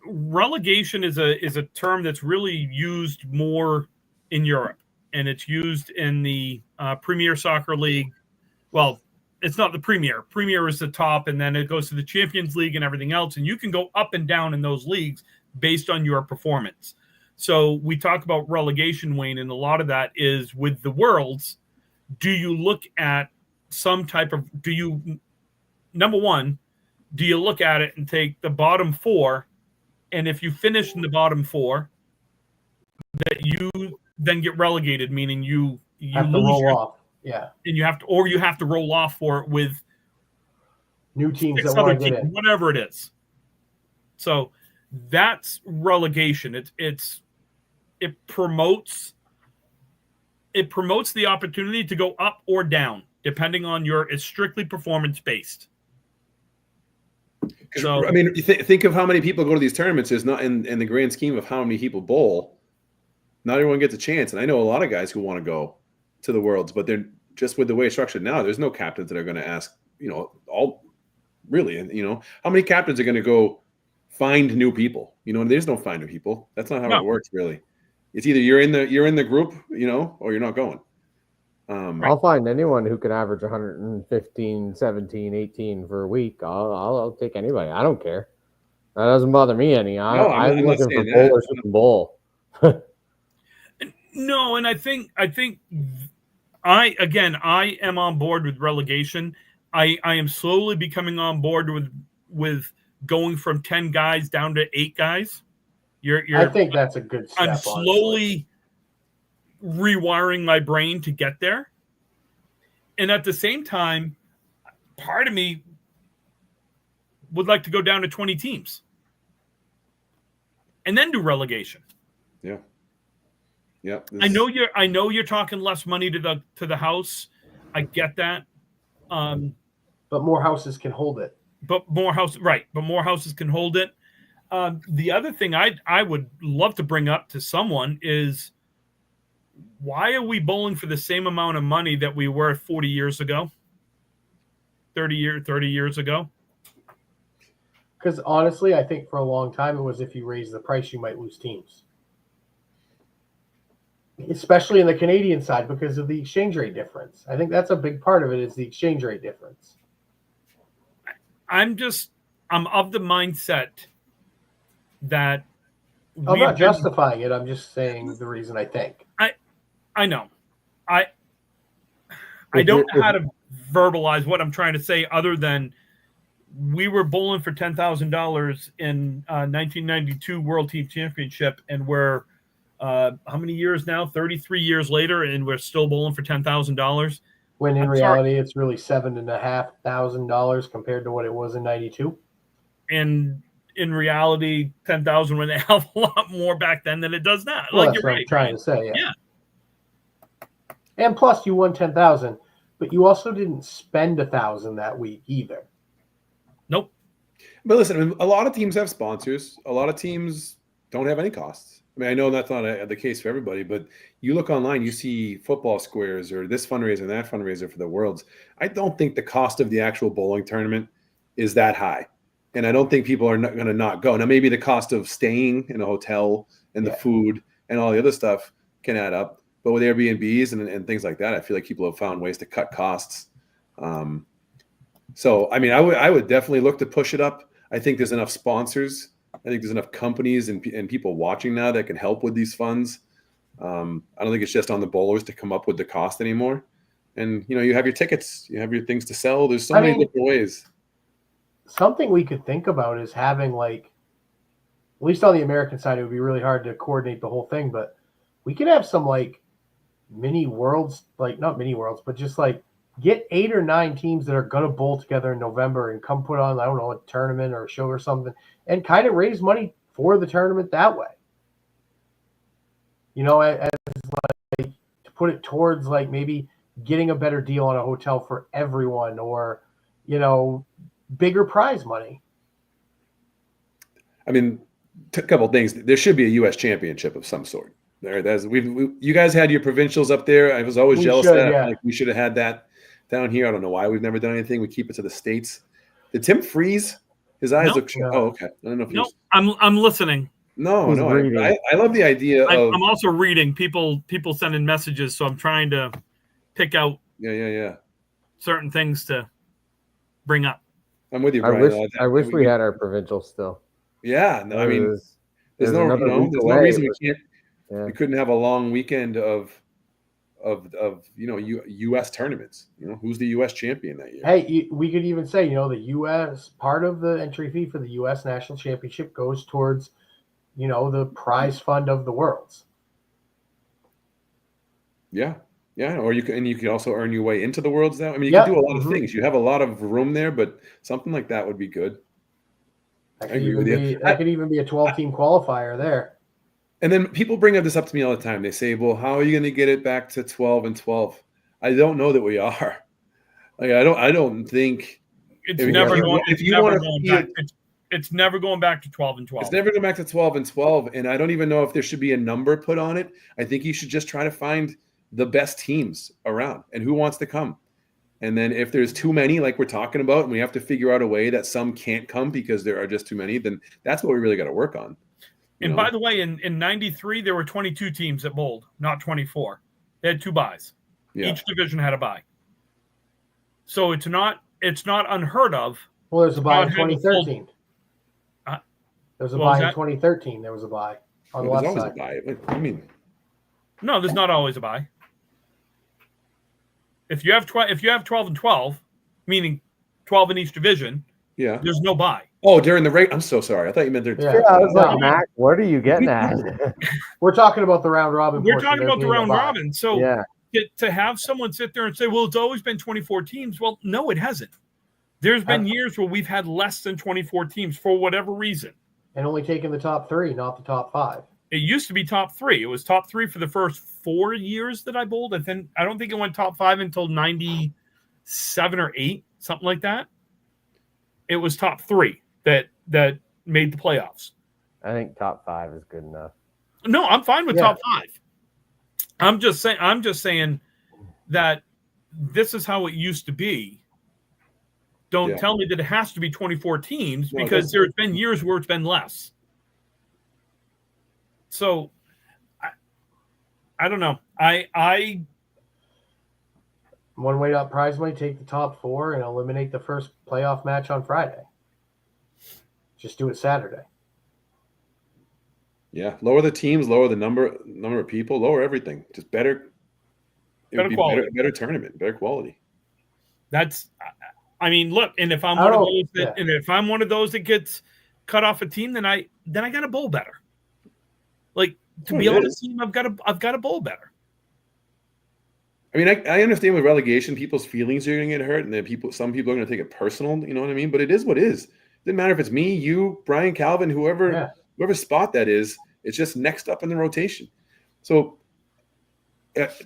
Relegation is a term that's really used more in Europe, and it's used in the Premier Soccer League. Well, it's not the Premier. Premier is the top, and then it goes to the Champions League and everything else, and you can go up and down in those leagues based on your performance. So we talk about relegation, Wayne, and a lot of that is with the Worlds. Do you look at some type of number one, do you look at it and take the bottom four, and if you finish in the bottom four, that you then get relegated, meaning you have to roll off, yeah, and you have to roll off for it with new teams that want to get in, whatever it is. So that's relegation. It promotes the opportunity to go up or down depending on it's strictly performance based. So I mean, you think of how many people go to these tournaments. Is not in the grand scheme of how many people bowl. Not everyone gets a chance, and I know a lot of guys who want to go to the Worlds, but they're just with the way it's structured now. There's no captains that are going to ask, and how many captains are going to go find new people? There's no find new people. That's not how it works, really. It's either you're in the group, or you're not going. I'll find anyone who can average 115, 17, 18 for a week. I'll take anybody. I don't care. That doesn't bother me any. I'm looking for bowlers who can bowl. No, and I think I am on board with relegation. I am slowly becoming on board with going from 10 guys down to 8 guys. I think that's a good step. I'm slowly rewiring my brain to get there. And at the same time, part of me would like to go down to 20 teams and then do relegation. Yeah. Yeah. I know you're talking less money to the house. I get that. But more houses can hold it. But more houses can hold it. The other thing I would love to bring up to someone is, why are we bowling for the same amount of money that we were 40 years ago? 30 years ago? Because honestly, I think for a long time it was, if you raise the price, you might lose teams. Especially in the Canadian side because of the exchange rate difference. I think that's a big part of it, is the exchange rate difference. I'm of the mindset that I'm not justifying it. I'm just saying the reason I think. I know. I don't know how to verbalize what I'm trying to say, other than we were bowling for $10,000 in 1992 World Team Championship, and we're how many years now? 33 years later, and we're still bowling for $10,000. When in reality, it's really $7,500 compared to what it was in '92. And in reality, 10,000 went a hell of a lot more back then than it does now. Well, that's what I'm trying to say. Yeah. And plus, you won 10,000, but you also didn't spend 1,000 that week either. Nope. But listen, a lot of teams have sponsors. A lot of teams don't have any costs. I mean, I know that's not the case for everybody, but you look online, you see football squares or this fundraiser and that fundraiser for the Worlds. I don't think the cost of the actual bowling tournament is that high. And I don't think people are going to not go. Now, maybe the cost of staying in a hotel and the food and all the other stuff can add up. But with Airbnbs and things like that, I feel like people have found ways to cut costs. So, I mean, I would definitely look to push it up. I think there's enough sponsors. I think there's enough companies and people watching now that can help with these funds. I don't think it's just on the bowlers to come up with the cost anymore. And, you have your tickets. You have your things to sell. There's so many different ways. Something we could think about is having, like, at least on the American side, it would be really hard to coordinate the whole thing, but we could have some, like, mini worlds, like not mini worlds, but just like get 8 or 9 teams that are going to bowl together in November and come put on, I don't know, a tournament or a show or something, and kind of raise money for the tournament that way. As like to put it towards like maybe getting a better deal on a hotel for everyone, or, bigger prize money. I mean, a couple of things. There should be a U.S. championship of some sort. You guys had your provincials up there. I was always jealous of that. Yeah. Like, we should have had that down here. I don't know why we've never done anything. We keep it to the States. Did Tim Freeze, His eyes Nope. look. Oh, okay. I don't know if no. I'm listening. No, He's no. reading. I love the idea of. I'm also reading people sending messages, so I'm trying to pick out Yeah. certain things to bring up. I'm with you, Brian. I wish we had our provincial still. Yeah, no, I mean, there's no reason we can't. Yeah. We couldn't have a long weekend of U.S. tournaments. Who's the U.S. champion that year? Hey, we could even say, the U.S. part of the entry fee for the U.S. National Championship goes towards, the prize fund of the Worlds. Yeah. Or you could also earn your way into the Worlds now. I mean, you can do a lot of things. You have a lot of room there, but something like that would be good. That could even be a 12-team qualifier there. And then people bring this up to me all the time. They say, "Well, how are you going to get it back to 12 and 12?" I don't know that we are. Like, I don't think it's never going back to 12 and 12. It's never going back to 12 and 12. And I don't even know if there should be a number put on it. I think you should just try to find the best teams around and who wants to come. And then if there's too many, like we're talking about, and we have to figure out a way that some can't come because there are just too many, then that's what we really got to work on. And by the way, in 93, there were 22 teams that bowled, not 24. They had 2 buys. Yeah. Each division had a bye. So it's not unheard of. Well, there's a bye in 2013. There's a bye in 2013. There was a bye on the left side. There's always a bye. What do you mean? No, there's not always a bye. If you have 12 and 12, meaning 12 in each division, there's no bye. Oh, during the rate. I'm so sorry. I thought you meant there. Yeah, I was like, Mac, what are you getting at? We're talking about the round robin. We're talking about the round robin. So yeah. To have someone sit there and say, well, it's always been 24 teams. Well, no, it hasn't. There's been years where we've had less than 24 teams for whatever reason. And only taking the top 3, not the top 5. It used to be top 3. It was top 3 for the first 4 years that I bowled. And then I don't think it went top 5 until 97 or 8, something like that. It was top 3 that made the playoffs. I think top 5 is good enough. No, I'm fine with top 5. I'm just saying that this is how it used to be. Don't tell me that it has to be 24 teams because there's been years where it's been less. So I don't know. I one way to up prize money, take the top 4 and eliminate the first playoff match on Friday. Just do it Saturday. Yeah, lower the teams, lower the number of people, lower everything. Just better. It would be quality. Better tournament, better quality. That's. I mean, look, and if I'm one of those that gets cut off a team, then I got to bowl better. Like to be on the team, I've got to bowl better. I mean, I understand with relegation, people's feelings are going to get hurt, and then some people are going to take it personal. You know what I mean? But it is what it is. It doesn't matter if it's me, you, Brian, Calvin, whoever spot that is. It's just next up in the rotation. So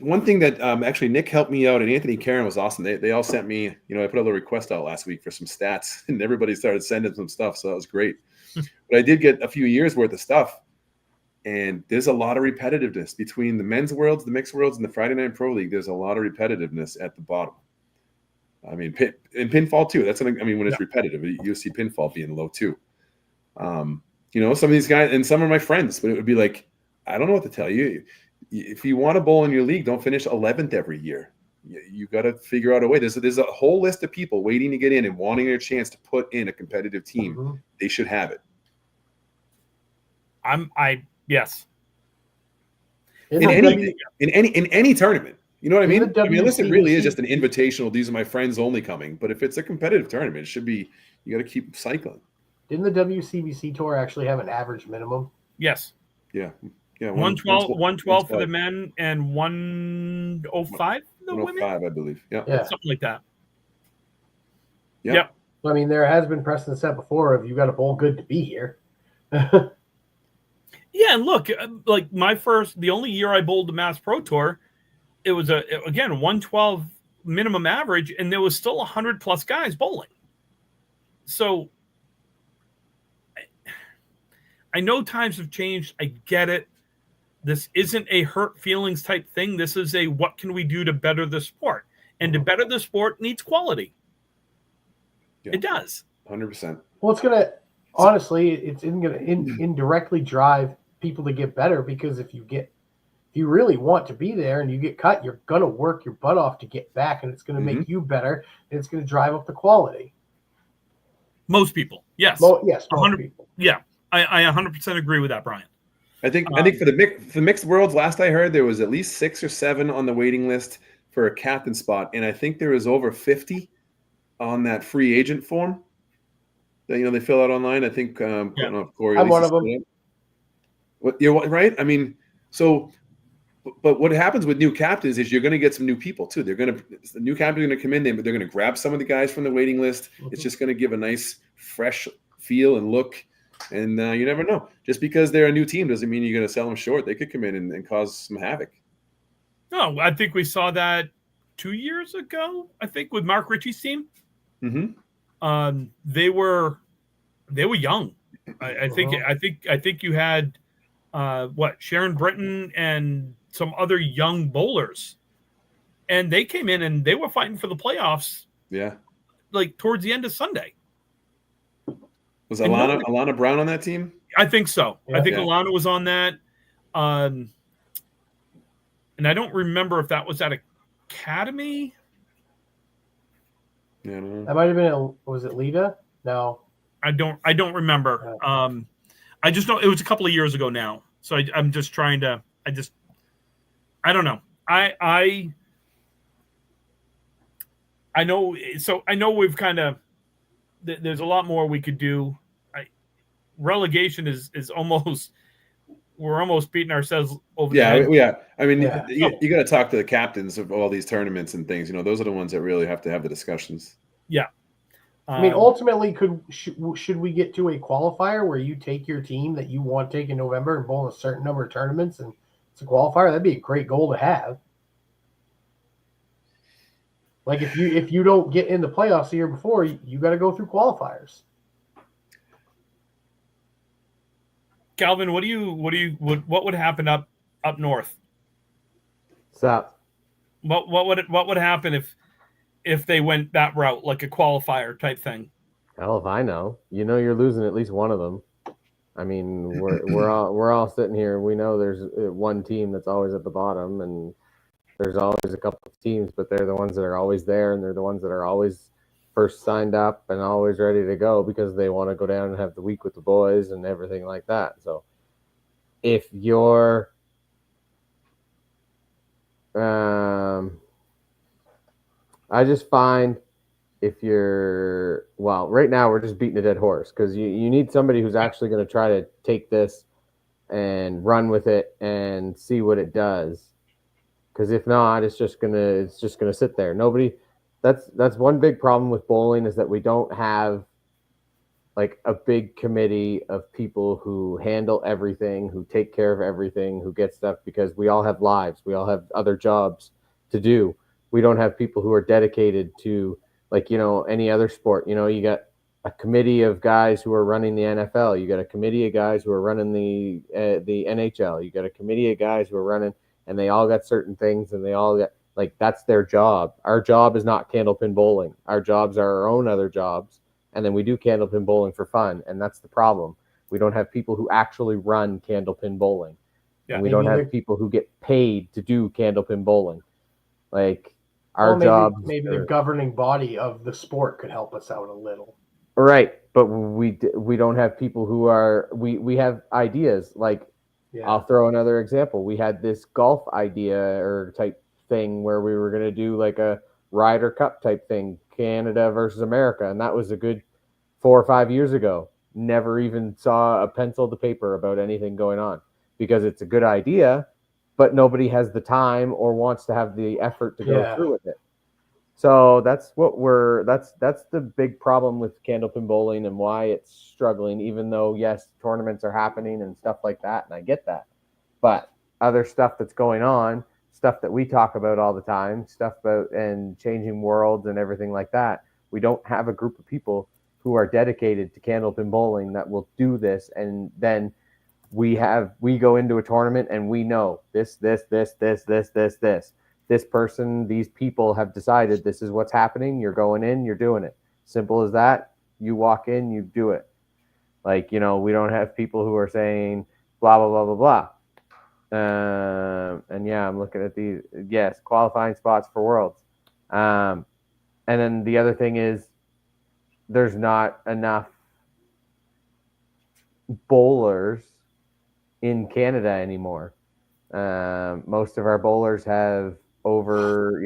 one thing that actually Nick helped me out, and Anthony Karen was awesome. They all sent me, I put a little request out last week for some stats, and everybody started sending some stuff, so that was great. But I did get a few years worth of stuff, and there's a lot of repetitiveness between the men's worlds, the mixed worlds, and the Friday Night Pro League. There's a lot of repetitiveness at the bottom. I mean, and pinfall too. That's something. I mean, when it's repetitive, you see pinfall being low too. Some of these guys, and some are my friends, but it would be like, I don't know what to tell you. If you want to bowl in your league, don't finish 11th every year. You got to figure out a way. There's a whole list of people waiting to get in and wanting their chance to put in a competitive team. Mm-hmm. They should have it. Yes. In any tournament, you know what I mean? Unless it really is just an invitational, these are my friends only coming. But if it's a competitive tournament, it should be, you got to keep cycling. Didn't the WCBC tour actually have an average minimum? Yes. Yeah. 112 for the men and 105 for the women. 105, I believe. Yeah. Something like that. Yeah. Yep. I mean, there has been precedent set before of you got to bowl good to be here. Yeah, and look, like the only year I bowled the Mass Pro Tour, it was again 112 minimum average, and there was still 100 plus guys bowling. So I know times have changed. I get it. This isn't a hurt feelings type thing. This is a what can we do to better the sport, and to better the sport needs quality. Yeah. It does. 100%. Well, it's gonna honestly, it's gonna indirectly drive people to get better, because if you really want to be there and you get cut, you're gonna work your butt off to get back, and it's gonna make you better, and it's gonna drive up the quality. Most people, yes, yes, most people. Yeah, I 100% agree with that, Brian. I think for the mixed worlds, last I heard, there was at least 6 or 7 on the waiting list for a captain spot, and I think there was over 50 on that free agent form that they fill out online. I think Corey, I'm one of them. You're right. I mean, so, but what happens with new captains is you're going to get some new people too. The new captains are going to come in there, but they're going to grab some of the guys from the waiting list. Mm-hmm. It's just going to give a nice, fresh feel and look. And you never know. Just because they're a new team doesn't mean you're going to sell them short. They could come in and cause some havoc. No, I think we saw that 2 years ago. I think with Mark Ritchie's team. Mm-hmm. They were young. I think you had Sharon Britton and some other young bowlers, and they came in and they were fighting for the playoffs. Yeah, like towards the end of Sunday. Was Alana Brown on that team? I think so. Yeah. I think Alana was on that. And I don't remember if that was at Academy. Yeah, I don't know. That might have been was it Lita? No. I don't remember. I just know it was a couple of years ago now. So I'm just trying to I don't know. I know, so I know we've kind of there's a lot more we could do. Relegation is almost, we're almost beating ourselves over the head. Yeah. I mean, you got to talk to the captains of all these tournaments and things. Those are the ones that really have to have the discussions. Yeah. I mean, ultimately, should we get to a qualifier where you take your team that you want to take in November and bowl a certain number of tournaments, and it's a qualifier? That'd be a great goal to have. Like if you don't get in the playoffs the year before, you got to go through qualifiers. Calvin, what would happen up north? Stop. What would happen if they went that route, like a qualifier type thing? Hell if I know. You're losing at least one of them. I mean, we're all sitting here. We know there's one team that's always at the bottom, and there's always a couple of teams, but they're the ones that are always there, and they're the ones that are always first signed up and always ready to go because they want to go down and have the week with the boys and everything like that. So if you're I just find if you're right now we're just beating a dead horse because you need somebody who's actually going to try to take this and run with it and see what it does. Because if not, it's just gonna sit there. Nobody. That's one big problem with bowling is that we don't have like a big committee of people who handle everything, who take care of everything, who get stuff, because we all have lives. We all have other jobs to do. We don't have people who are dedicated to any other sport. You got a committee of guys who are running the NFL. You got a committee of guys who are running the NHL. You got a committee of guys who are running. And they all got certain things, and they all got that's their job. Our job is not candlepin bowling. Our jobs are our own other jobs, and then we do candlepin bowling for fun, and that's the problem. We don't have people who actually run candlepin bowling, and we don't have people who get paid to do candlepin bowling. Job. Maybe the governing body of the sport could help us out a little. Right, but we don't have people who are. We have ideas like. Yeah. I'll throw another example. We had this golf idea or type thing where we were going to do like a Ryder Cup type thing, Canada versus America. And that was a good 4 or 5 years ago. Never even saw a pencil to paper about anything going on because it's a good idea, but nobody has the time or wants to have the effort to go through with it. So that's the big problem with candlepin bowling and why it's struggling, even though, yes, tournaments are happening and stuff like that. And I get that, but other stuff that's going on, stuff that we talk about all the time, stuff about and changing worlds and everything like that. We don't have a group of people who are dedicated to candlepin bowling that will do this. And then we go into a tournament and we know this. This person, these people have decided this is what's happening. You're going in, you're doing it. Simple as that. You walk in, you do it. Like, we don't have people who are saying blah, blah, blah, blah, blah. And yeah, I'm looking at these. Yes, qualifying spots for Worlds. And then the other thing is there's not enough bowlers in Canada anymore. Most of our bowlers have over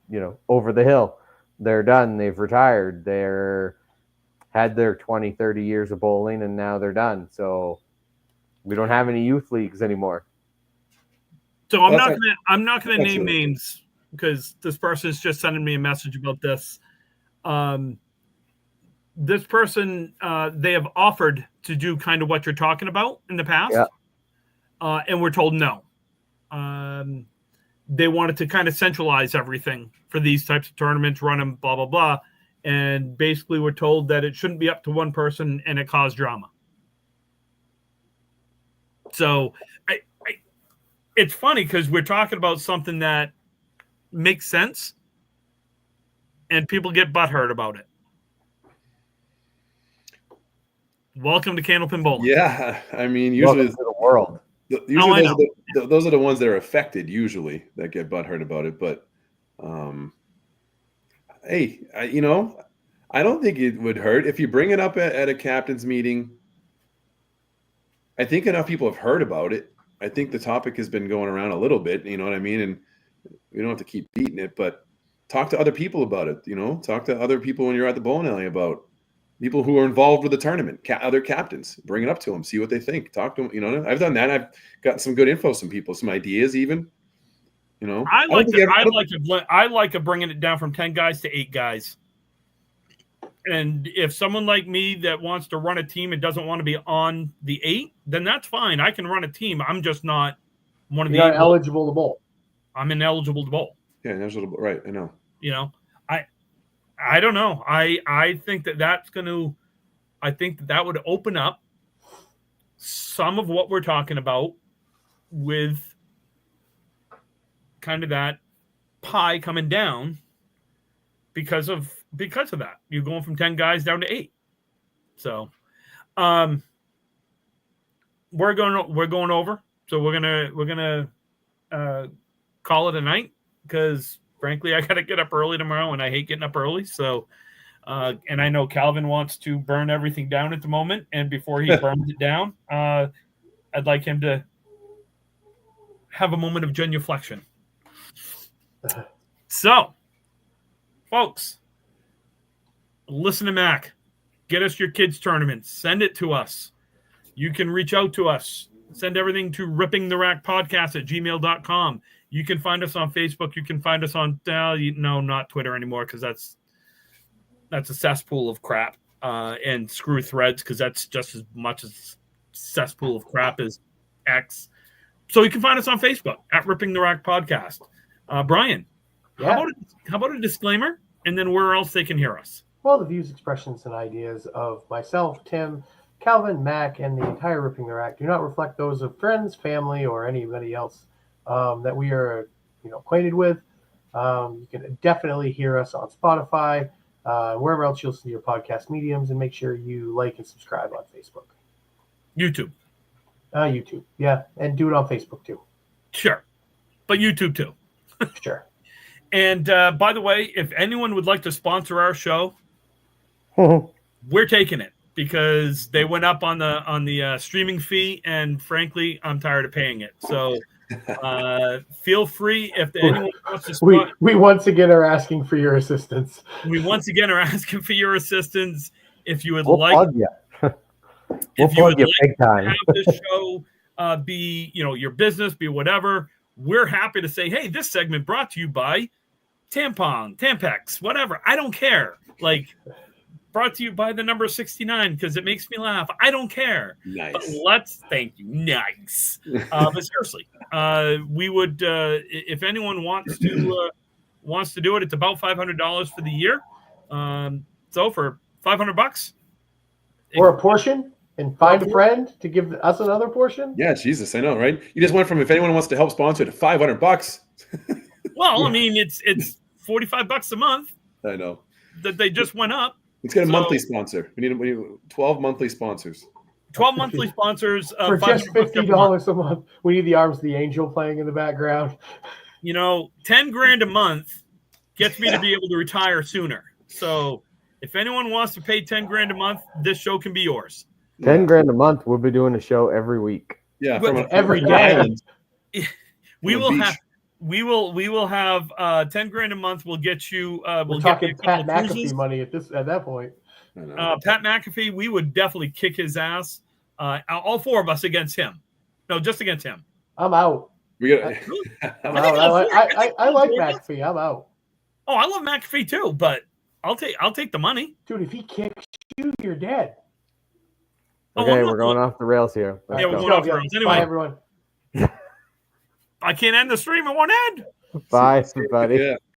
the hill. They're done. They've retired. They're had their 20, 30 years of bowling, and now they're done. So we don't have any youth leagues anymore. So I'm not gonna name names because this person is just sending me a message about this. This person, they have offered to do kind of what you're talking about in the past, and we're told no. They wanted to kind of centralize everything for these types of tournaments, run them, blah, blah, blah. And basically we're told that it shouldn't be up to one person and it caused drama. So it's funny because we're talking about something that makes sense and people get butthurt about it. Welcome to Candlepin Bowling. Yeah, I mean, usually welcome to the world. Usually those are the ones that are affected usually that get butthurt about it. But hey, I don't think it would hurt if you bring it up at a captain's meeting. I think enough people have heard about it. I think the topic has been going around a little bit, you know what I mean? And we don't have to keep beating it, but talk to other people about it, talk to other people when you're at the bowling alley about people who are involved with the tournament, other captains, bring it up to them, see what they think, talk to them. I've done that. I've gotten some good info, some people, some ideas even, I like bringing it down from 10 guys to 8 guys. And if someone like me that wants to run a team and doesn't want to be on the 8, then that's fine. I can run a team. I'm just not one of the 8 eligible to bowl. I'm ineligible to bowl. Yeah, ineligible, right? I know. I don't know. I think that would open up some of what we're talking about with kind of that pie coming down because of that. You're going from 10 guys down to 8. So we're going over. So we're gonna call it a night because frankly I gotta get up early tomorrow and I hate getting up early. So and I know Calvin wants to burn everything down at the moment, and before he burns it down, I'd like him to have a moment of genuflection. So folks, listen to Mac. Get us your kids' tournaments. Send it to us. You can reach out to us. Send everything to rippingtherackpodcast@gmail.com. You can find us on Facebook. You can find us on not Twitter anymore because that's a cesspool of crap. And screw Threads because that's just as much as cesspool of crap as X. So you can find us on Facebook at Ripping the Rack Podcast. Brian, how about a disclaimer, and then where else they can hear us? Well, the views, expressions, and ideas of myself, Tim, Calvin, Mac, and the entire Ripping the Rack do not reflect those of friends, family, or anybody else that we are, acquainted with. You can definitely hear us on Spotify, wherever else you listen to your podcast mediums, and make sure you like and subscribe on Facebook. YouTube. YouTube, yeah, and do it on Facebook too. Sure, but YouTube too. Sure. And by the way, if anyone would like to sponsor our show, we're taking it because they went up on the streaming fee, and frankly, I'm tired of paying it. So feel free if anyone wants to sponsor. We once again are asking for your assistance. We once again are asking for your assistance. If you would we'll like, plug you. We'll plug you big time. Have this show be your business, be whatever. We're happy to say, hey, this segment brought to you by Tampon, Tampex, whatever. I don't care. Like, brought to you by the number 69 because it makes me laugh. I don't care. Nice. But thank you. Nice. But seriously, we would, if anyone wants to do it, it's about $500 for the year. So for $500, or a portion. And find a friend to give us another portion? Yeah, Jesus, I know, right? You just went from if anyone wants to help sponsor to $500. Well, I mean, it's $45 a month. I know That they just went up. Let's get a monthly sponsor. We need 12 monthly sponsors. 12 monthly sponsors for just $50 a month. We need the Arms of the Angel playing in the background. 10 grand a month gets me to be able to retire sooner. So if anyone wants to pay 10 grand a month, this show can be yours. 10 grand a month. We'll be doing a show every week. Yeah, every day. We will have 10 grand a month. We'll get you. We're talking Pat McAfee money at that point. Pat McAfee, we would definitely kick his ass. All four of us against him. No, just against him. I'm out. I'm out. I like McAfee. I'm out. Oh, I love McAfee too, but I'll take the money. Dude, if he kicks you, you're dead. Okay, we're going off the rails here. We're going off the rails. Anyway, bye, everyone. I can't end the stream. It won't end. Bye, everybody. Yeah.